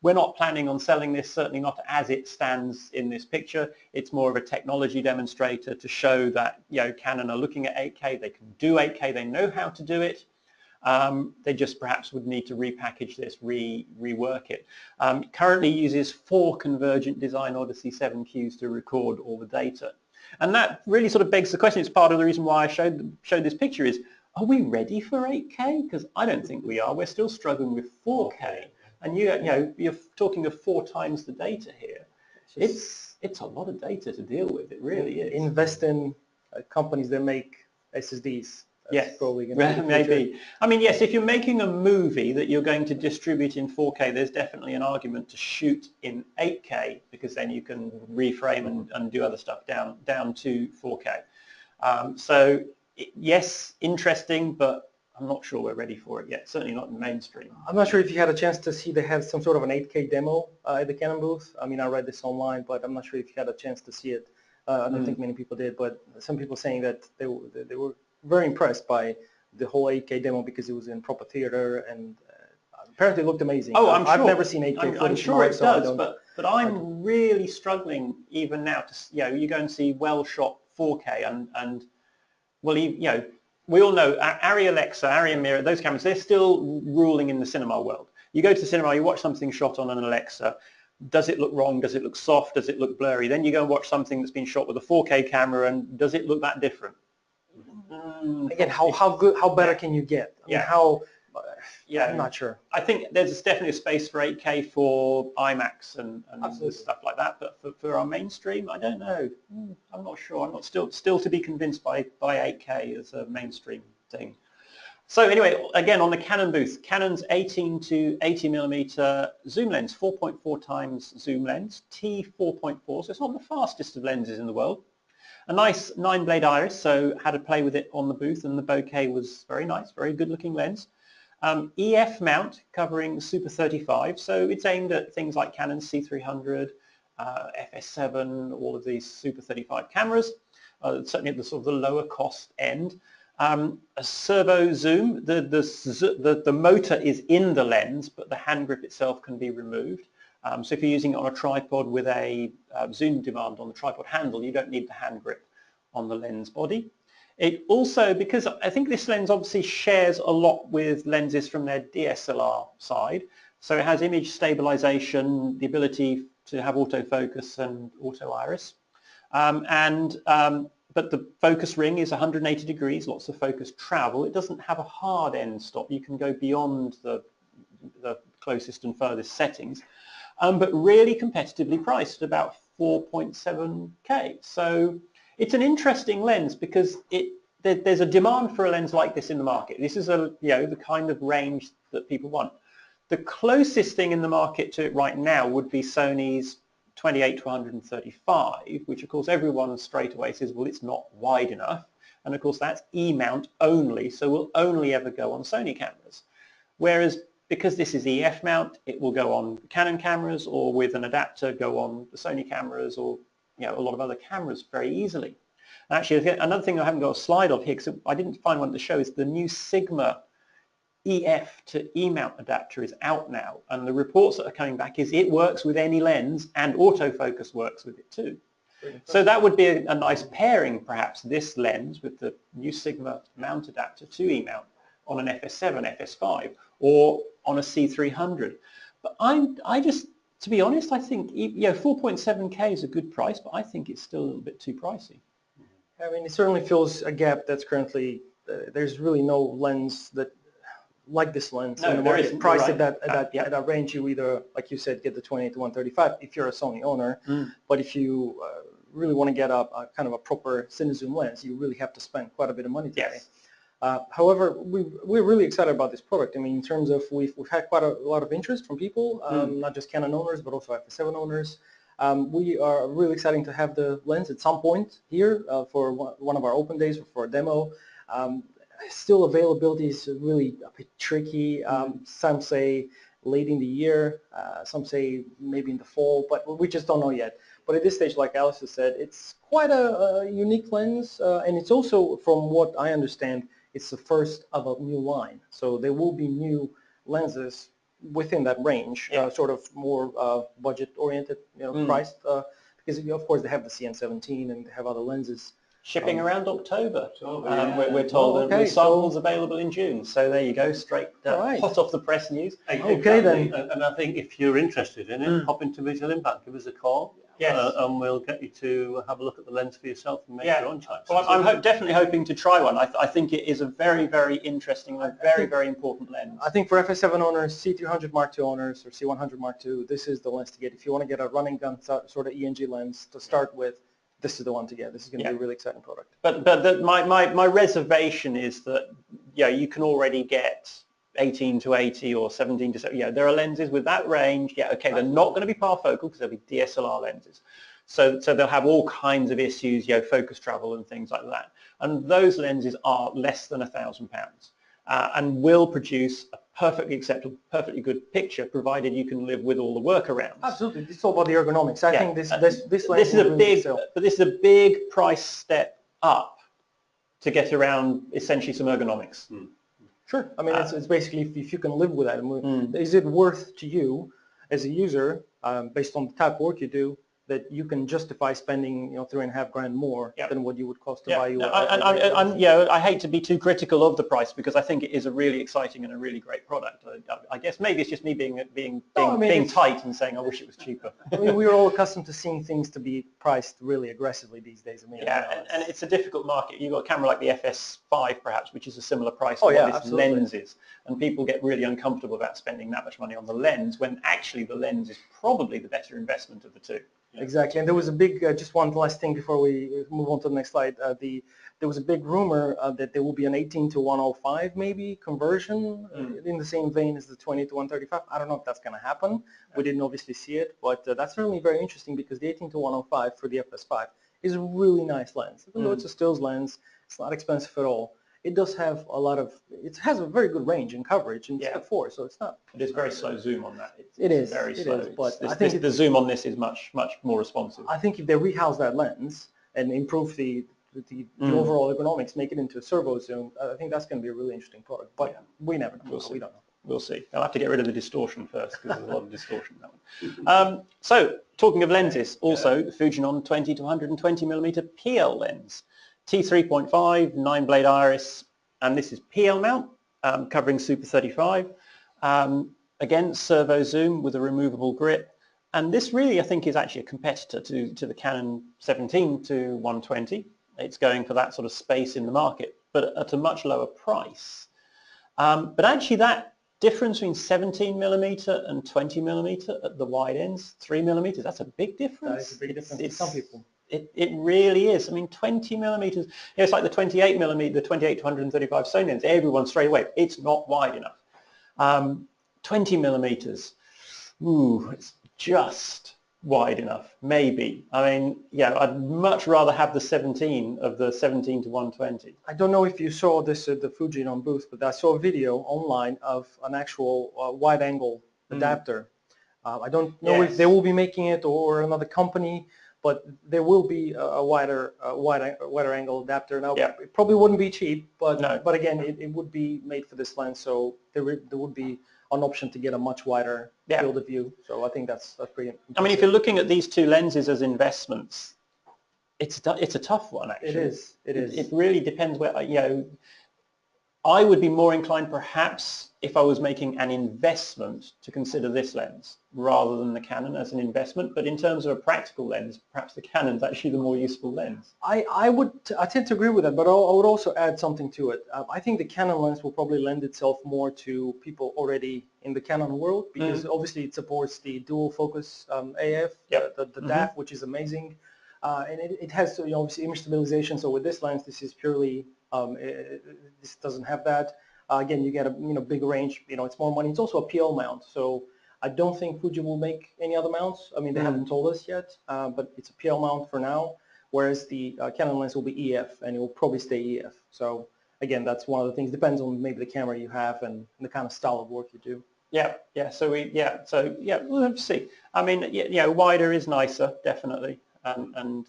We're not planning on selling this, certainly not as it stands in this picture. It's more of a technology demonstrator to show that Canon are looking at 8K. They can do 8K. They know how to do it. They just perhaps would need to repackage this, rework it. Currently uses 4 Convergent Design Odyssey 7Qs to record all the data. And that really sort of begs the question. It's part of the reason why I showed this picture is, are we ready for 8K? Because I don't think we are. We're still struggling with 4K. And you're talking of 4 times the data here. It's a lot of data to deal with. It really is. Invest in companies that make SSDs. Yes, probably going to be maybe. I mean, yes, if you're making a movie that you're going to distribute in 4K, there's definitely an argument to shoot in 8K because then you can reframe and do other stuff down to 4K. So yes, interesting, but I'm not sure we're ready for it yet. Certainly not in mainstream. I'm not sure if you had a chance to see they had some sort of an 8K demo at the Canon booth. I mean, I read this online, but I'm not sure if you had a chance to see it. I don't think many people did, but some people saying that they were very impressed by the whole 8K demo because it was in proper theater, and Apparently it looked amazing. Oh, I'm sure. I've never seen 8K footage. I'm sure it does, but I'm really struggling even now to, you go and see well-shot 4K and well, we all know Arri Alexa, Arri Mirror, those cameras, they're still ruling in the cinema world. You go to the cinema, you watch something shot on an Alexa, does it look wrong? Does it look soft? Does it look blurry? Then you go and watch something that's been shot with a 4K camera, and does it look that different? Again, how better can you get? I mean, I'm not sure. I think there's definitely a space for 8K for IMAX and stuff like that, but for our mainstream, I don't know. I'm not sure. I'm not still to be convinced by 8K as a mainstream thing. So anyway, again, on the Canon booth, Canon's 18 to 80 millimeter zoom lens, 4.4 times zoom lens, T4.4, so it's not the fastest of lenses in the world. A nice 9-blade iris, so had to play with it on the booth, and the bokeh was very nice, very good-looking lens. EF mount covering Super 35, so it's aimed at things like Canon C300, FS7, all of these Super 35 cameras, certainly at the sort of the lower cost end. A servo zoom, the motor is in the lens, but the hand grip itself can be removed. So if you're using it on a tripod with a zoom demand on the tripod handle, you don't need the hand grip on the lens body. It also, because I think this lens obviously shares a lot with lenses from their DSLR side, so it has image stabilization, the ability to have autofocus and auto iris, but the focus ring is 180 degrees, lots of focus travel. It doesn't have a hard end stop. You can go beyond the closest and furthest settings, but really competitively priced at about 4.7K. So it's an interesting lens because there's a demand for a lens like this in the market. This is the kind of range that people want. The closest thing in the market to it right now would be Sony's 28 to 135, which of course everyone straight away says, well, it's not wide enough. And of course that's E-mount only, so will only ever go on Sony cameras. Whereas because this is EF mount, it will go on Canon cameras, or with an adapter go on the Sony cameras, or a lot of other cameras very easily. And actually, another thing I haven't got a slide of here, because I didn't find one to show, is the new Sigma EF to E-mount adapter is out now, and the reports that are coming back is it works with any lens, and autofocus works with it too. So that would be a nice pairing, perhaps, this lens with the new Sigma mount adapter to E-mount on an FS7, FS5, or on a C300. But I just, to be honest, I think 4.7K is a good price, but I think it's still a little bit too pricey. I mean, it certainly fills a gap that's currently, there's really no lens that like this lens in the market, priced at that range. You either, like you said, get the 28 to 135 if you're a Sony owner, but if you really want to get a kind of a proper cinezoom lens, you really have to spend quite a bit of money today. Yes. However, we're really excited about this product. I mean, in terms of we've had quite a lot of interest from people, not just Canon owners, but also FS7 owners. We are really excited to have the lens at some point here for one of our open days or for a demo. Still availability is really a bit tricky. Some say late in the year, some say maybe in the fall, but we just don't know yet. But at this stage, like Alice has said, it's quite a unique lens, and it's also, from what I understand, it's the first of a new line. So there will be new lenses within that range, sort of more budget-oriented, priced, because of course they have the CN17 and they have other lenses. Shipping around October, we're told, and samples available in June. So there you go, straight hot off the press news. Okay then. And I think if you're interested in it, pop into Visual Impact, give us a call. Yes. And we'll get you to have a look at the lens for yourself and make your own choice. Well, I'm definitely hoping to try one. I think it is a very, very interesting and very important lens. I think for FS7 owners, C300 Mark II owners, or C100 Mark II, this is the lens to get. If you want to get a running gun sort of ENG lens to start with, this is the one to get. This is going to be a really exciting product. But my reservation is that you can already get 18 to 80 or 17 to 70. There are lenses with that range. They're not going to be parfocal because they'll be DSLR lenses. So they'll have all kinds of issues, focus travel and things like that. And those lenses are less than £1,000 and will produce a perfectly acceptable, perfectly good picture, provided you can live with all the workarounds. Absolutely, it's all about the ergonomics. I think this lens this is a big price step up to get around essentially some ergonomics. Sure. I mean, it's basically if you can live with that. Is it worth to you as a user, based on the type of work you do, that you can justify spending, $3.5 grand more than what you would cost to buy you I hate to be too critical of the price because I think it is a really exciting and a really great product. I guess maybe it's just me being tight and saying I wish it was cheaper. I mean, we are all accustomed to seeing things to be priced really aggressively these days. I mean, and it's a difficult market. You've got a camera like the FS5 perhaps, which is a similar price to what this absolutely. lens is, and people get really uncomfortable about spending that much money on the lens when actually the lens is probably the better investment of the two. Exactly, and there was a big, just one last thing before we move on to the next slide. There was a big rumor that there will be an 18-105 maybe conversion in the same vein as the 20-135. I don't know if that's going to happen. We didn't obviously see it, but that's certainly very interesting because the 18-105 for the FS5 is a really nice lens. Even though it's a stills lens, it's not expensive at all. It does have it has a very good range and coverage in step 4, so it's not. It is very slow zoom on that. It is very slow. But I think think the zoom on this is much more responsive. I think if they rehouse that lens and improve the overall ergonomics, make it into a servo zoom, I think that's going to be a really interesting product. But we never know. We don't know. We'll see. I'll have to get rid of the distortion first because there's a lot of distortion in that one. So talking of lenses, also the Fujinon 20-120mm PL lens. T3.5, 9-blade iris, and this is PL mount, covering Super 35. Again, servo zoom with a removable grip. And this really, I think, is actually a competitor to the Canon 17-120. It's going for that sort of space in the market, but at a much lower price. But actually that difference between 17mm and 20mm at the wide ends, 3mm, that's a big difference. That is a big difference to some people. It really is. I mean, 20mm, it's like the 28mm, the 28-135 Sony lens. Everyone straight away, it's not wide enough. 20mm, it's just wide enough, maybe. I mean, I'd much rather have the 17 of the 17-120. I don't know if you saw this at the Fujinon booth, but I saw a video online of an actual wide-angle adapter. I don't know if they will be making it or another company, but there will be a wider angle adapter. Now, it probably wouldn't be cheap, but again, it would be made for this lens, so there would be an option to get a much wider field of view. So I think that's pretty impressive. I mean, if you're looking at these two lenses as investments, it's a tough one, actually. It is. It really depends where, I would be more inclined perhaps if I was making an investment to consider this lens rather than the Canon as an investment. But in terms of a practical lens, perhaps the Canon's actually the more useful lens. I tend to agree with that, but I would also add something to it. I think the Canon lens will probably lend itself more to people already in the Canon world because obviously it supports the dual focus AF, the DAF, which is amazing. And it has obviously image stabilization. So with this lens, this is purely this doesn't have that. Again, you get a big range. It's more money. It's also a PL mount. So I don't think Fuji will make any other mounts. I mean, they haven't told us yet, but it's a PL mount for now. Whereas the Canon lens will be EF, and it will probably stay EF. So again, that's one of the things. Depends on maybe the camera you have and the kind of style of work you do. So we'll have to see. I mean, wider is nicer, definitely. And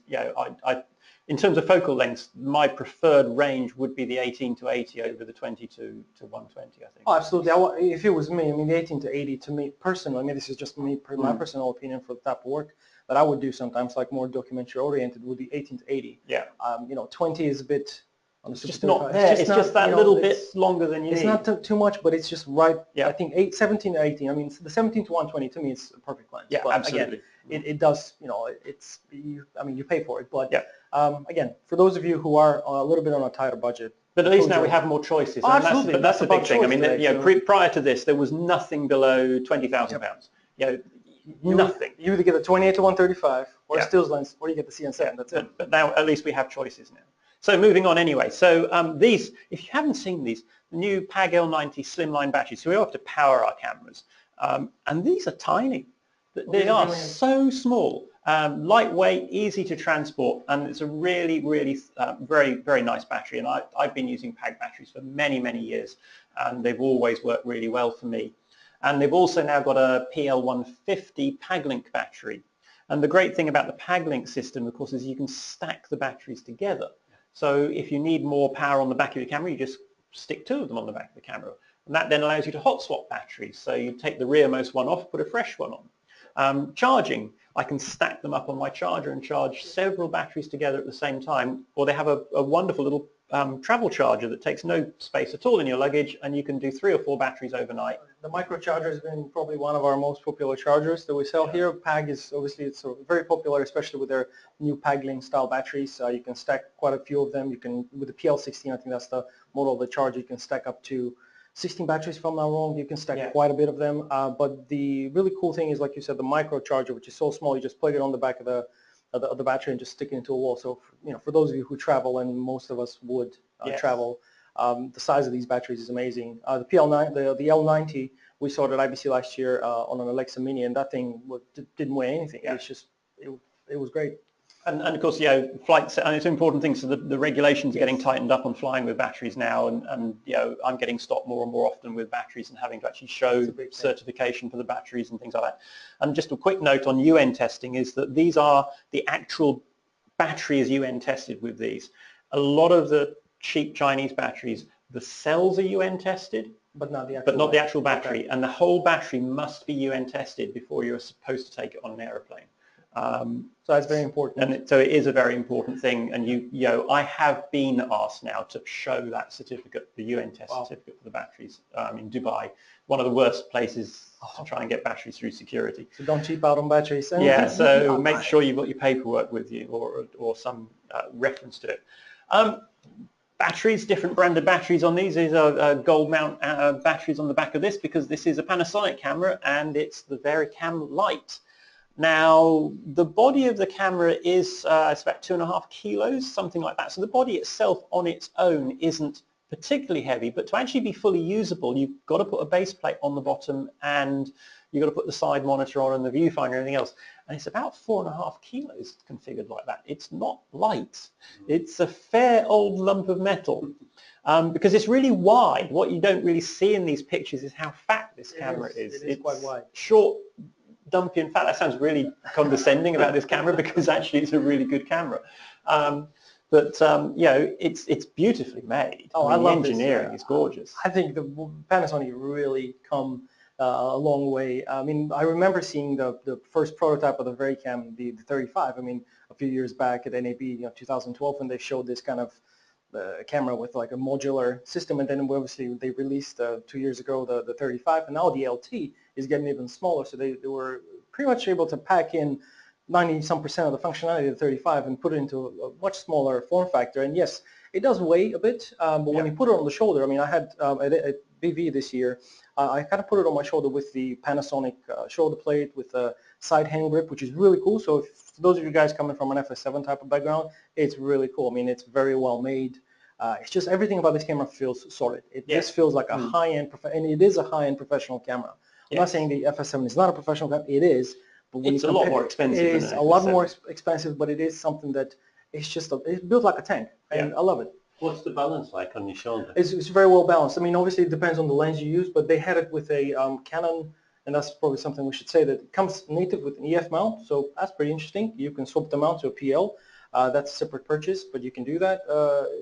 in terms of focal length, my preferred range would be the 18-80 over the 20-120, I think. Oh, absolutely. If it was me, I mean, the 18-80 to me personally, I mean, this is just me, my personal opinion for the type of work that I would do sometimes, like more documentary oriented, would be 18-80. 20 is a bit. It's just not there. It's just that little bit longer than you need. It's not too much, but it's just right. I think 17-18. I mean, the 17-120 to me is a perfect lens. Yeah, but absolutely. Again, it does. You pay for it. But again, for those of you who are a little bit on a tighter budget. But at least now we have more choices. Oh, absolutely. But that's the big thing. I mean, prior to this, there was nothing below £20,000. Nothing. You either get a 28-135 or a stills lens, or you get the CN7. That's it. But now at least we have choices now. So moving on anyway. So these, if you haven't seen these, the new PAG L90 slimline batteries. So we have to power our cameras, and these are tiny. They are so small, lightweight, easy to transport, and it's a really, really very, very nice battery. And I've been using PAG batteries for many, many years, and they've always worked really well for me. And they've also now got a PL150 PAG-Link battery. And the great thing about the PAG-Link system, of course, is you can stack the batteries together. So if you need more power on the back of your camera, you just stick 2 of them on the back of the camera. And that then allows you to hot swap batteries. So you take the rearmost one off, put a fresh one on. Charging, I can stack them up on my charger and charge several batteries together at the same time. Or they have a wonderful little travel charger that takes no space at all in your luggage, and you can do 3 or 4 batteries overnight. The micro charger has been probably one of our most popular chargers that we sell here. PAG is obviously it's very popular, especially with their new PAG Link style batteries. You can stack quite a few of them. You can, with the PL16, I think that's the model of the charger, you can stack up to 16 batteries, if I'm not wrong. You can stack quite a bit of them. But the really cool thing is, like you said, the micro charger, which is so small, you just plug it on the back of the battery and just stick it into a wall. So, for those of you who travel, and most of us would travel, the size of these batteries is amazing. The L90, we saw it at IBC last year on an Alexa Mini, and that thing didn't weigh anything. It's just, it was great. And of course, flights, and it's an important thing, so the regulations are getting tightened up on flying with batteries now, and I'm getting stopped more and more often with batteries and having to actually show certification for the batteries and things like that. And just a quick note on UN testing is that these are the actual batteries UN tested with these. A lot of the cheap Chinese batteries, the cells are UN tested, but not the actual battery. Okay. And the whole battery must be UN tested before you're supposed to take it on an aeroplane. So that's very important. And so it is a very important thing. And I have been asked now to show that certificate, the UN test certificate for the batteries in Dubai, one of the worst places to try and get batteries through security. So don't cheap out on batteries. Yeah, so make sure you've got your paperwork with you or some reference to it. Batteries, different branded batteries on these. These are gold mount batteries on the back of this because this is a Panasonic camera and it's the VariCam Lite. Now, the body of the camera is it's about 2.5 kilos, something like that. So the body itself on its own isn't particularly heavy, but to actually be fully usable, you've got to put a base plate on the bottom and you've got to put the side monitor on and the viewfinder and everything else. And it's about 4.5 kilos configured like that. It's not light. It's a fair old lump of metal because it's really wide. What you don't really see in these pictures is how fat this camera is. It is quite wide. Short, dumpy and fat. That sounds really condescending about this camera because actually it's a really good camera. But it's beautifully made. I love the engineering is gorgeous. I think the Panasonic really come a long way. I mean, I remember seeing the first prototype of the VariCam, the 35. I mean, a few years back at NAB, 2012, when they showed this kind of camera with like a modular system, and then obviously they released 2 years ago the 35, and now the LT is getting even smaller. So they were pretty much able to pack in 90-some% of the functionality of the 35 and put it into a much smaller form factor. And yes, it does weigh a bit, but when you put it on the shoulder, I mean, I had at BV this year, I kind of put it on my shoulder with the Panasonic shoulder plate with a side hand grip, which is really cool. So for those of you guys coming from an FS7 type of background, it's really cool. I mean, it's very well made. It's just everything about this camera feels solid. It just feels like a high-end, and it is a high-end professional camera. I'm not saying the FS7 is not a professional camera. It is. But when it's a lot more expensive. It is a lot more expensive, but it is something that it's just it's built like a tank, and I love it. What's the balance like on your shoulder? It's very well balanced. I mean, obviously it depends on the lens you use, but they had it with a Canon, and that's probably something we should say, that it comes native with an EF mount, so that's pretty interesting. You can swap the mount to a PL. That's a separate purchase, but you can do that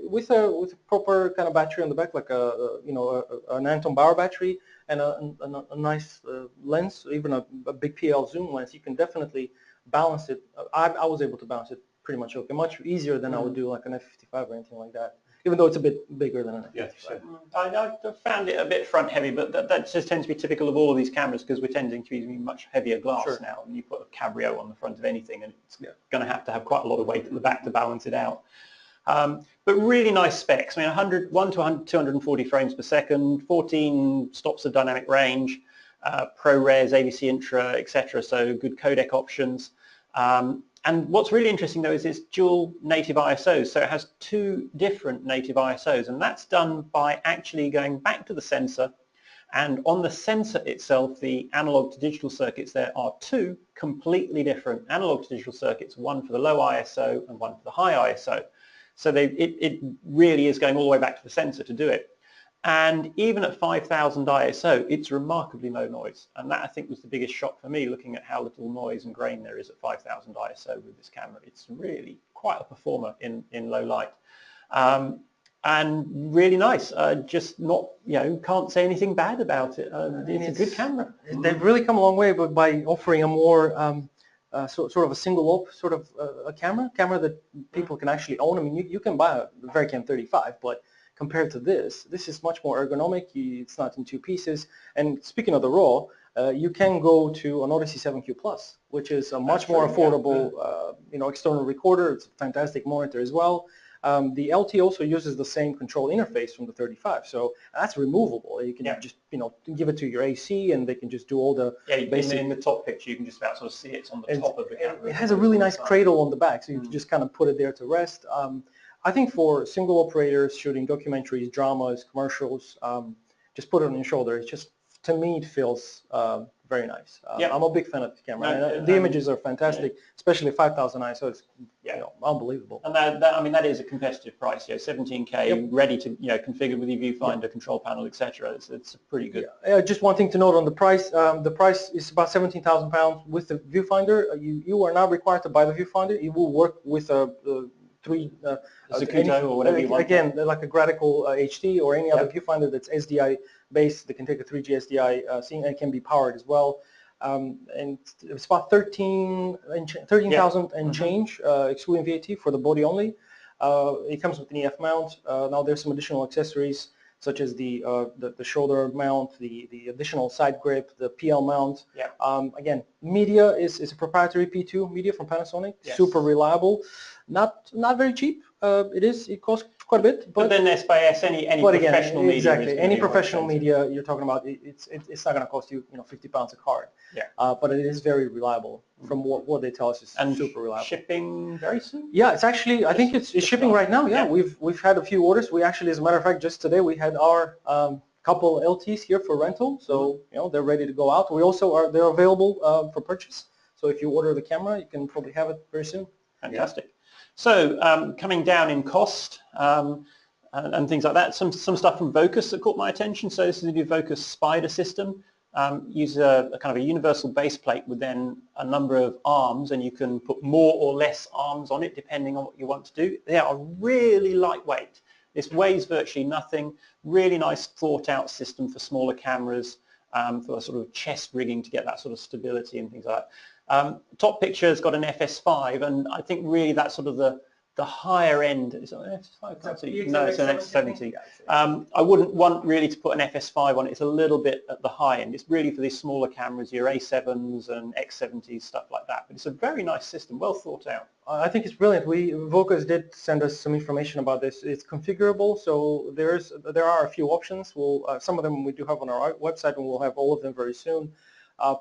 with a proper kind of battery on the back, like an Anton Bauer battery and a nice lens, even a big PL zoom lens. You can definitely balance it. I was able to balance it pretty much okay, much easier than I would do like an F55 or anything like that, even though it's a bit bigger than an F55. I found it a bit front heavy, but that just tends to be typical of all of these cameras because we're tending to be using much heavier glass now. And you put a Cabrio on the front of anything and it's going to have quite a lot of weight at the back to balance it out. But really nice specs. I mean, 1 to 240 frames per second, 14 stops of dynamic range, ProRes, AVC Intra, etc. So good codec options. And what's really interesting though is it's dual native ISOs, so it has 2 different native ISOs, and that's done by actually going back to the sensor, and on the sensor itself, the analog to digital circuits, there are 2 completely different analog to digital circuits, one for the low ISO and one for the high ISO. So it really is going all the way back to the sensor to do it. And even at 5,000 ISO, it's remarkably low noise. And that, I think, was the biggest shock for me, looking at how little noise and grain there is at 5,000 ISO with this camera. It's really quite a performer in low light. and really nice. Just not, can't say anything bad about it. It's a good camera. They've really come a long way, but by offering a more sort of a single op sort of a camera that people can actually own. I mean, you can buy a Vericam 35, but compared to this is much more ergonomic. It's not in two pieces. And speaking of the RAW, you can go to an Odyssey 7Q Plus, which is a much more affordable, external recorder. It's a fantastic monitor as well. The LT also uses the same control interface from the 35, so that's removable. You can just, give it to your AC, and they can just do all the basic. In the top picture, you can just about sort of see it's on the top of the camera. It has a really nice cradle on the back, so you can just kind of put it there to rest. I think for single operators shooting documentaries, dramas, commercials, just put it on your shoulder. It's just, to me, it feels very nice. I'm a big fan of the camera. The images are fantastic, especially 5,000 ISO. It's unbelievable. And that is a competitive price. 17K, ready to configure with your viewfinder, control panel, etc. It's pretty good. Just one thing to note on the price. The price is about £17,000 with the viewfinder. You are not required to buy the viewfinder. It will work with a Zacuto or whatever you want. Again, like a Gradical HD or any other viewfinder that's SDI based. They can take a 3G SDI scene and can be powered as well. And it's about 13,000 and change, excluding VAT for the body only. It comes with an EF mount. Now there's some additional accessories such as the shoulder mount, the additional side grip, the PL mount. Again, media is a proprietary P2 media from Panasonic. Super reliable. Not very cheap. It costs quite a bit. But then SBS, any professional media. Exactly. Any professional media you're talking about, it's not going to cost you £50 a card. But it is very reliable. From what they tell us, it's super reliable. Shipping very soon? Yeah, it's actually, I think it's shipping right now. We've had a few orders. We actually, as a matter of fact, just today we had our couple LTs here for rental. So they're ready to go out. We also they're available for purchase. So if you order the camera, you can probably have it very soon. Fantastic. So coming down in cost and things like that, some stuff from Vocus that caught my attention. So this is the new Vocus Spider system. Uses a kind of a universal base plate with then a number of arms, and you can put more or less arms on it depending on what you want to do. They are really lightweight. This weighs virtually nothing. Really nice thought out system for smaller cameras, for sort of chest rigging to get that sort of stability and things like that. Top picture has got an FS5, and I think really that's sort of the higher end. Is it an FS5? No, it's an X70. I wouldn't want really to put an FS5 on it. It's a little bit at the high end. It's really for these smaller cameras, your A7s and X70s, stuff like that. But it's a very nice system, well thought out. I think it's brilliant. Vocus did send us some information about this. It's configurable, so there are a few options. Some of them we do have on our website, and we'll have all of them very soon.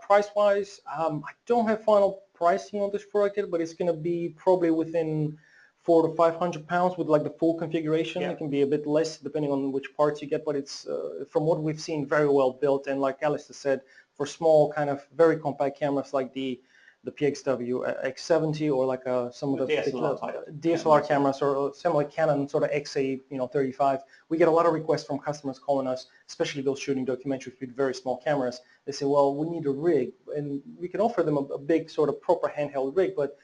Price-wise, I don't have final pricing on this product yet, but it's going to be probably within £400 to £500 with like the full configuration. It can be a bit less depending on which parts you get, but it's from what we've seen, very well built. And like Alistair said, for small kind of very compact cameras like the PXW X70 or like some of the DSLR cameras or similar Canon sort of XA 35, we get a lot of requests from customers calling us, especially those shooting documentaries with very small cameras. They say, well, we need a rig, and we can offer them a big sort of proper handheld rig, but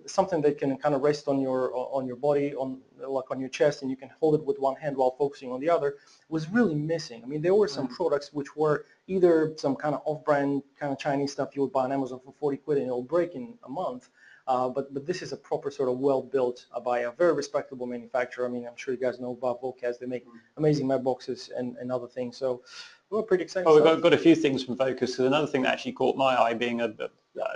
something that can kind of rest on your body, like on your chest, and you can hold it with one hand while focusing on the other, was really missing. I mean, there were some products which were either some kind of off-brand kind of Chinese stuff you would buy on Amazon for 40 quid and it'll break in a month. But this is a proper sort of well-built by a very respectable manufacturer. I mean, I'm sure you guys know about Vocus. They make amazing Mac boxes and other things. So we're pretty excited. Well, we've got a few things from Vocus. So another thing that actually caught my eye, being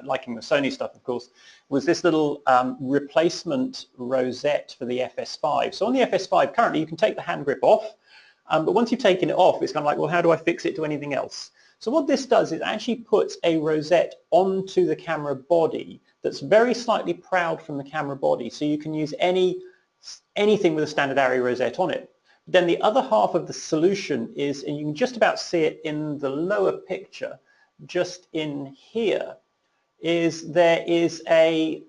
liking the Sony stuff, of course, was this little replacement rosette for the FS5. So on the FS5, currently you can take the hand grip off, but once you've taken it off, it's kind of like, well, how do I fix it to anything else? So what this does is actually puts a rosette onto the camera body that's very slightly proud from the camera body, so you can use anything with a standard Arri rosette on it. Then the other half of the solution is, and you can just about see it in the lower picture, just in here, there is a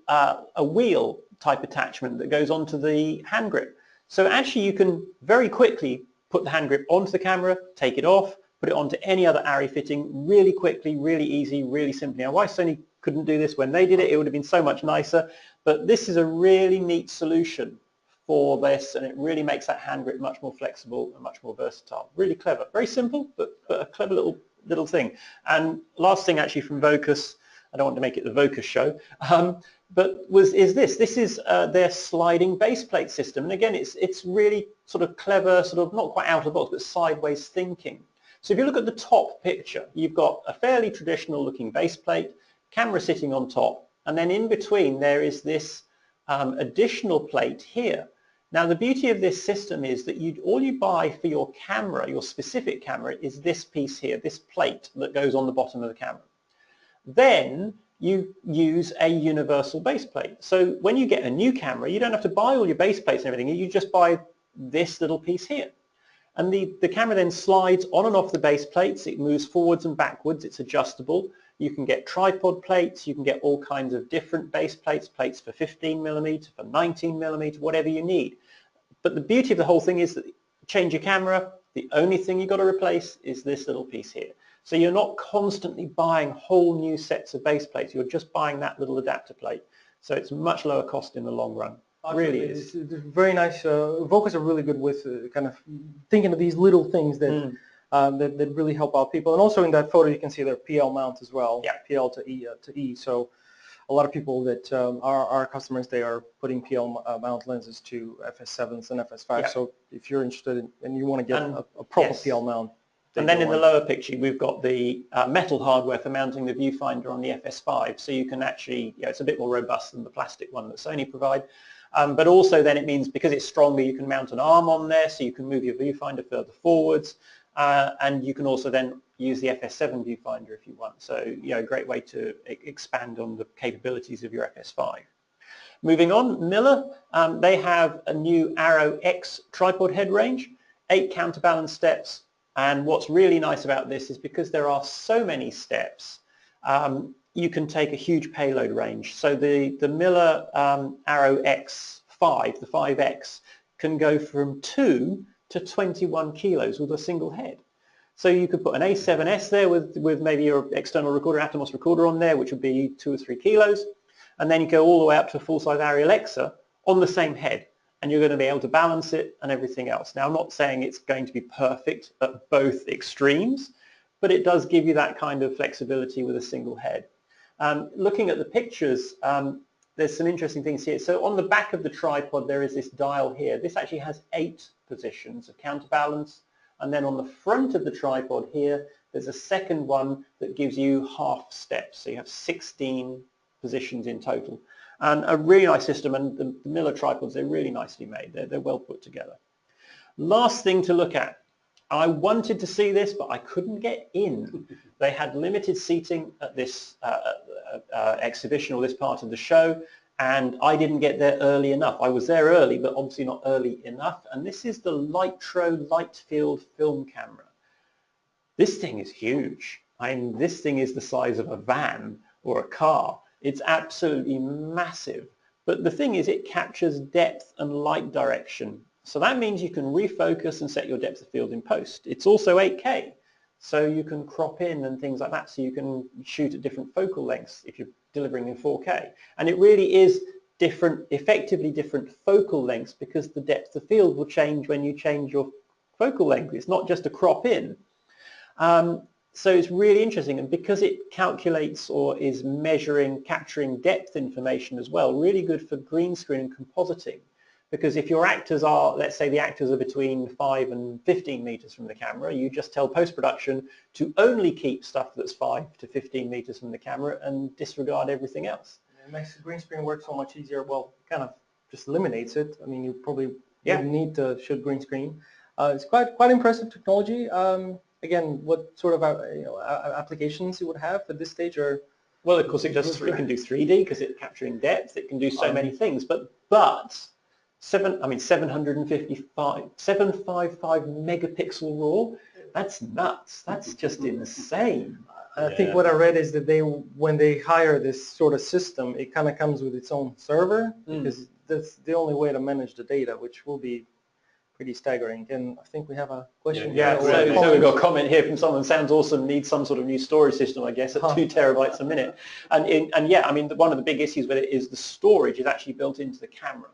wheel type attachment that goes onto the hand grip. So actually you can very quickly put the hand grip onto the camera, take it off, put it onto any other Arri fitting really quickly, really easy, really simply. Now, why Sony couldn't do this when they did it, it would have been so much nicer, but this is a really neat solution for this, and it really makes that hand grip much more flexible and much more versatile. Really clever. Very simple, but a clever little thing. And last thing actually from Vocus, I don't want to make it the Vocus show, but is this. This is their sliding base plate system. And again, it's really sort of clever, sort of not quite out of the box, but sideways thinking. So if you look at the top picture, you've got a fairly traditional looking base plate, camera sitting on top, and then in between there is this additional plate here. Now the beauty of this system is that all you buy for your camera, your specific camera, is this piece here, this plate that goes on the bottom of the camera. Then you use a universal base plate. So when you get a new camera, you don't have to buy all your base plates and everything, you just buy this little piece here. And the camera then slides on and off the base plates, it moves forwards and backwards, it's adjustable. You can get tripod plates, you can get all kinds of different base plates, plates for 15mm, for 19mm, whatever you need. But the beauty of the whole thing is that you change your camera, the only thing you've got to replace is this little piece here. So you're not constantly buying whole new sets of base plates, you're just buying that little adapter plate. So it's much lower cost in the long run. Really is. It's very nice. Vocus are really good with kind of thinking of these little things that that really help out people. And also in that photo you can see their PL mount as well, yeah. PL to E. So a lot of people that are our customers, they are putting PL mount lenses to FS7s and FS5. Yeah. So if you're interested and you want to get a proper PL mount. And then in the lower picture we've got the metal hardware for mounting the viewfinder on the FS5. So you can actually, it's a bit more robust than the plastic one that Sony provide. But also then it means because it's stronger you can mount an arm on there so you can move your viewfinder further forwards and you can also then use the FS7 viewfinder if you want. So a great way to expand on the capabilities of your FS5. Moving on, Miller, they have a new Arrow X tripod head range, 8 counterbalance steps, and what's really nice about this is because there are so many steps, you can take a huge payload range. So the Miller Arrow X5, the 5X, can go from 2 to 21 kilos with a single head. So you could put an A7S there with maybe your external recorder, Atomos recorder on there, which would be 2 or 3 kilos. And then you go all the way up to a full-size Arri Alexa on the same head. And you're going to be able to balance it and everything else. Now, I'm not saying it's going to be perfect at both extremes, but it does give you that kind of flexibility with a single head. Looking at the pictures, there's some interesting things here. So on the back of the tripod, there is this dial here. This actually has 8 positions of counterbalance. And then on the front of the tripod here, there's a second one that gives you half steps. So you have 16 positions in total. And a really nice system, and the Miller tripods, they're really nicely made. They're well put together. Last thing to look at. I wanted to see this, but I couldn't get in. They had limited seating at this exhibition or this part of the show, and I didn't get there early enough. I was there early, but obviously not early enough. And this is the Lightro Lightfield film camera. This thing is huge. I mean, this thing is the size of a van or a car. It's absolutely massive. But the thing is, it captures depth and light direction. So that means you can refocus and set your depth of field in post. It's also 8K, so you can crop in and things like that, so you can shoot at different focal lengths if you're delivering in 4K. And it really is effectively different focal lengths, because the depth of field will change when you change your focal length. It's not just a crop in. So it's really interesting, and because it calculates or is capturing depth information as well, really good for green screen and compositing. Because if your actors are, let's say the actors are between 5 and 15 meters from the camera, you just tell post-production to only keep stuff that's 5 to 15 meters from the camera and disregard everything else. It makes the green screen work so much easier. Well, kind of just eliminates it. I mean, you probably wouldn't need to shoot green screen. It's quite impressive technology. Again, what sort of applications it would have at this stage are? Well, of course, it can do 3D because it's capturing depth. It can do so many things, but 755 megapixel RAW. That's nuts. That's just insane. I think what I read is that when they hire this sort of system, it kind of comes with its own server, because that's the only way to manage the data, which will be pretty staggering. And I think we have a question here. So we've got a comment here from someone, sounds awesome, needs some sort of new storage system, I guess, at 2 terabytes a minute. And yeah, I mean, one of the big issues with it is the storage is actually built into the camera.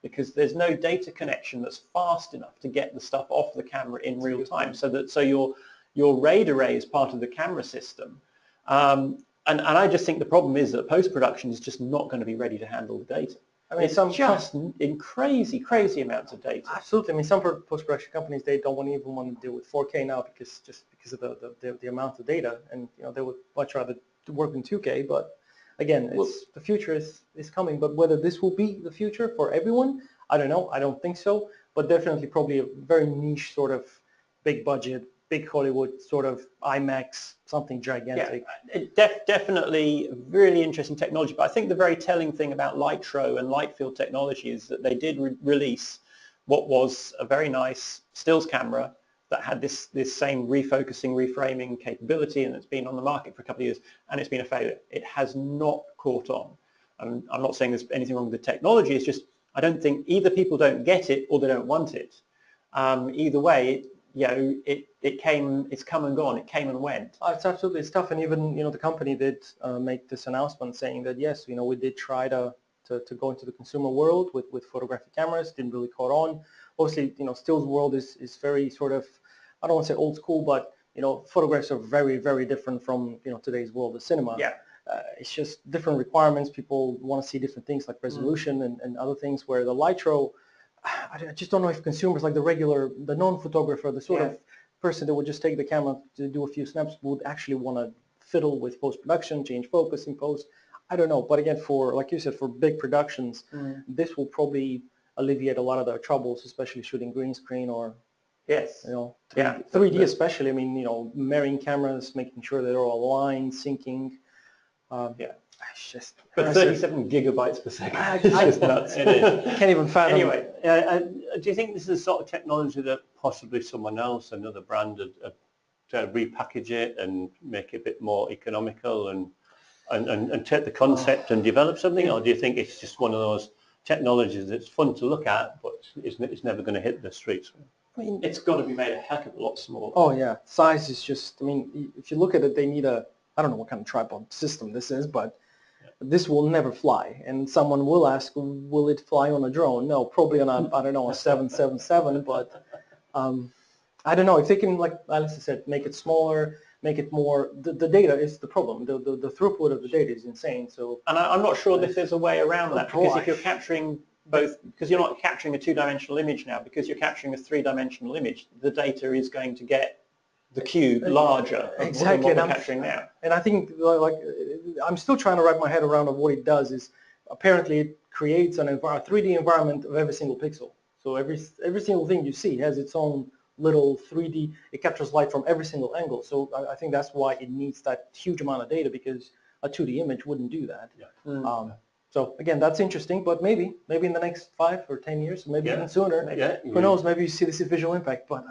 because there's no data connection that's fast enough to get the stuff off the camera in real time. So your RAID array is part of the camera system. And I just think the problem is that post-production is just not going to be ready to handle the data. I mean, it's in crazy amounts of data. Absolutely. I mean, some post-production companies, they don't even want to deal with 4K now because of the amount of data, and they would much rather work in 2K. But again, the future is coming. But whether this will be the future for everyone, I don't know. I don't think so. But definitely, probably a very niche sort of big budget, big Hollywood sort of IMAX, something gigantic. Yeah, definitely really interesting technology. But I think the very telling thing about Lightro and light field technology is that they did release what was a very nice stills camera that had this same refocusing, reframing capability, and it's been on the market for a couple of years, and it's been a failure. It has not caught on. I'm not saying there's anything wrong with the technology. It's just I don't think either people don't get it or they don't want it. Either way, it's come and gone. It came and went. It's absolutely tough, and even the company did make this announcement saying that yes, we did try to go into the consumer world with photographic cameras. Didn't really caught on. Obviously, stills world is very sort of, I don't want to say old school, but photographs are very, very different from today's world of cinema. Yeah. It's just different requirements. People want to see different things like resolution and other things. Where the Lightro, I just don't know if consumers like the non-photographer, the sort of person that would just take the camera to do a few snaps would actually want to fiddle with post-production, change focus in post. I don't know. But again, for, like you said, for big productions, this will probably alleviate a lot of the troubles, especially shooting green screen or 3D especially. I mean, marrying cameras, making sure they're all aligned, syncing. It's just. But 37 gigabytes per second. It's just nuts. It is. Can't even fathom. Anyway, do you think this is the sort of technology that possibly someone else, another brand, to repackage it and make it a bit more economical and take the concept and develop something, or do you think it's just one of those technologies that's fun to look at, but it's never going to hit the streets? I mean, it's got to be made a heck of a lot smaller. Oh yeah, size is just. I mean, if you look at it, they need I don't know what kind of tripod system this is, but this will never fly. And someone will ask, will it fly on a drone? No, probably on a 777. But I don't know if they can, like Alice said, make it smaller, make it more. The data is the problem. The throughput of the data is insane. So. And I'm not sure if there's a way around that, because if you're capturing both, because you're not capturing a two-dimensional image now, because you're capturing a three-dimensional image, the data is going to get the cube larger than what we're capturing now. And I think, like, I'm still trying to wrap my head around of what it does is apparently it creates a 3D environment of every single pixel. So every single thing you see has its own little 3D, it captures light from every single angle. So I think that's why it needs that huge amount of data, because a 2D image wouldn't do that. Yeah. So again, that's interesting, but maybe in the next 5 or 10 years, maybe even sooner. Who knows? Maybe you see this visual impact, but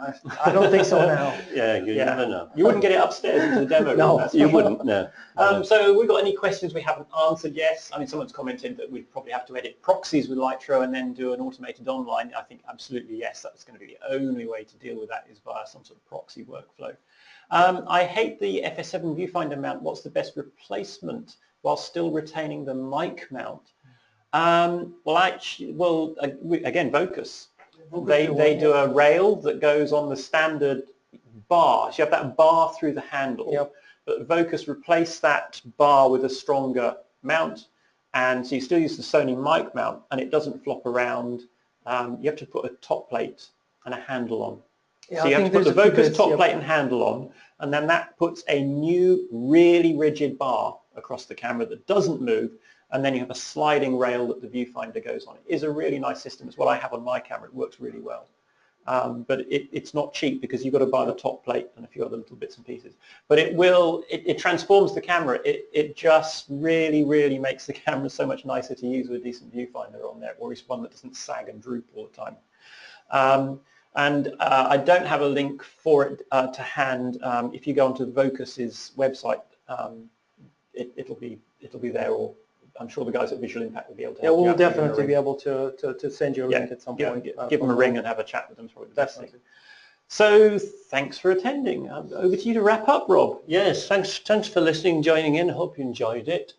I don't think so now. You never know. You wouldn't get it upstairs into the demo room. No, you wouldn't. No. So we've got any questions we haven't answered yet? I mean, someone's commented that we'd probably have to edit proxies with Lightro and then do an automated online. I think absolutely yes. That's going to be the only way to deal with that is via some sort of proxy workflow. I hate the FS7 viewfinder mount. What's the best replacement while still retaining the mic mount? Again, Vocus. They do a rail that goes on the standard bar. So you have that bar through the handle. Yep. But Vocus replaced that bar with a stronger mount, and so you still use the Sony mic mount, and it doesn't flop around. You have to put a top plate and a handle on. Yeah, so you have to put the Vocus top plate and handle on, and then that puts a new, really rigid bar across the camera that doesn't move, and then you have a sliding rail that the viewfinder goes on. It is a really nice system. It's what I have on my camera. It works really well. But it's not cheap, because you've got to buy the top plate and a few other little bits and pieces. But it transforms the camera. It just really, really makes the camera so much nicer to use with a decent viewfinder on there, or at least one that doesn't sag and droop all the time. I don't have a link for it to hand. If you go onto Vocus's website, it'll be there, or I'm sure the guys at Visual Impact will be able to help you. We'll definitely be able to send you a link at some point. Give them a ring and have a chat with them. Probably definitely. So thanks for attending. Over to you to wrap up, Rob. Yes, thanks for listening, joining in. I hope you enjoyed it.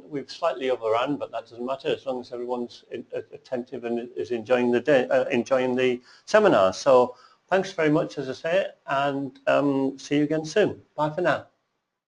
We've slightly overrun, but that doesn't matter as long as everyone's attentive and is enjoying the day, enjoying the seminar. So thanks very much, as I say, and see you again soon. Bye for now.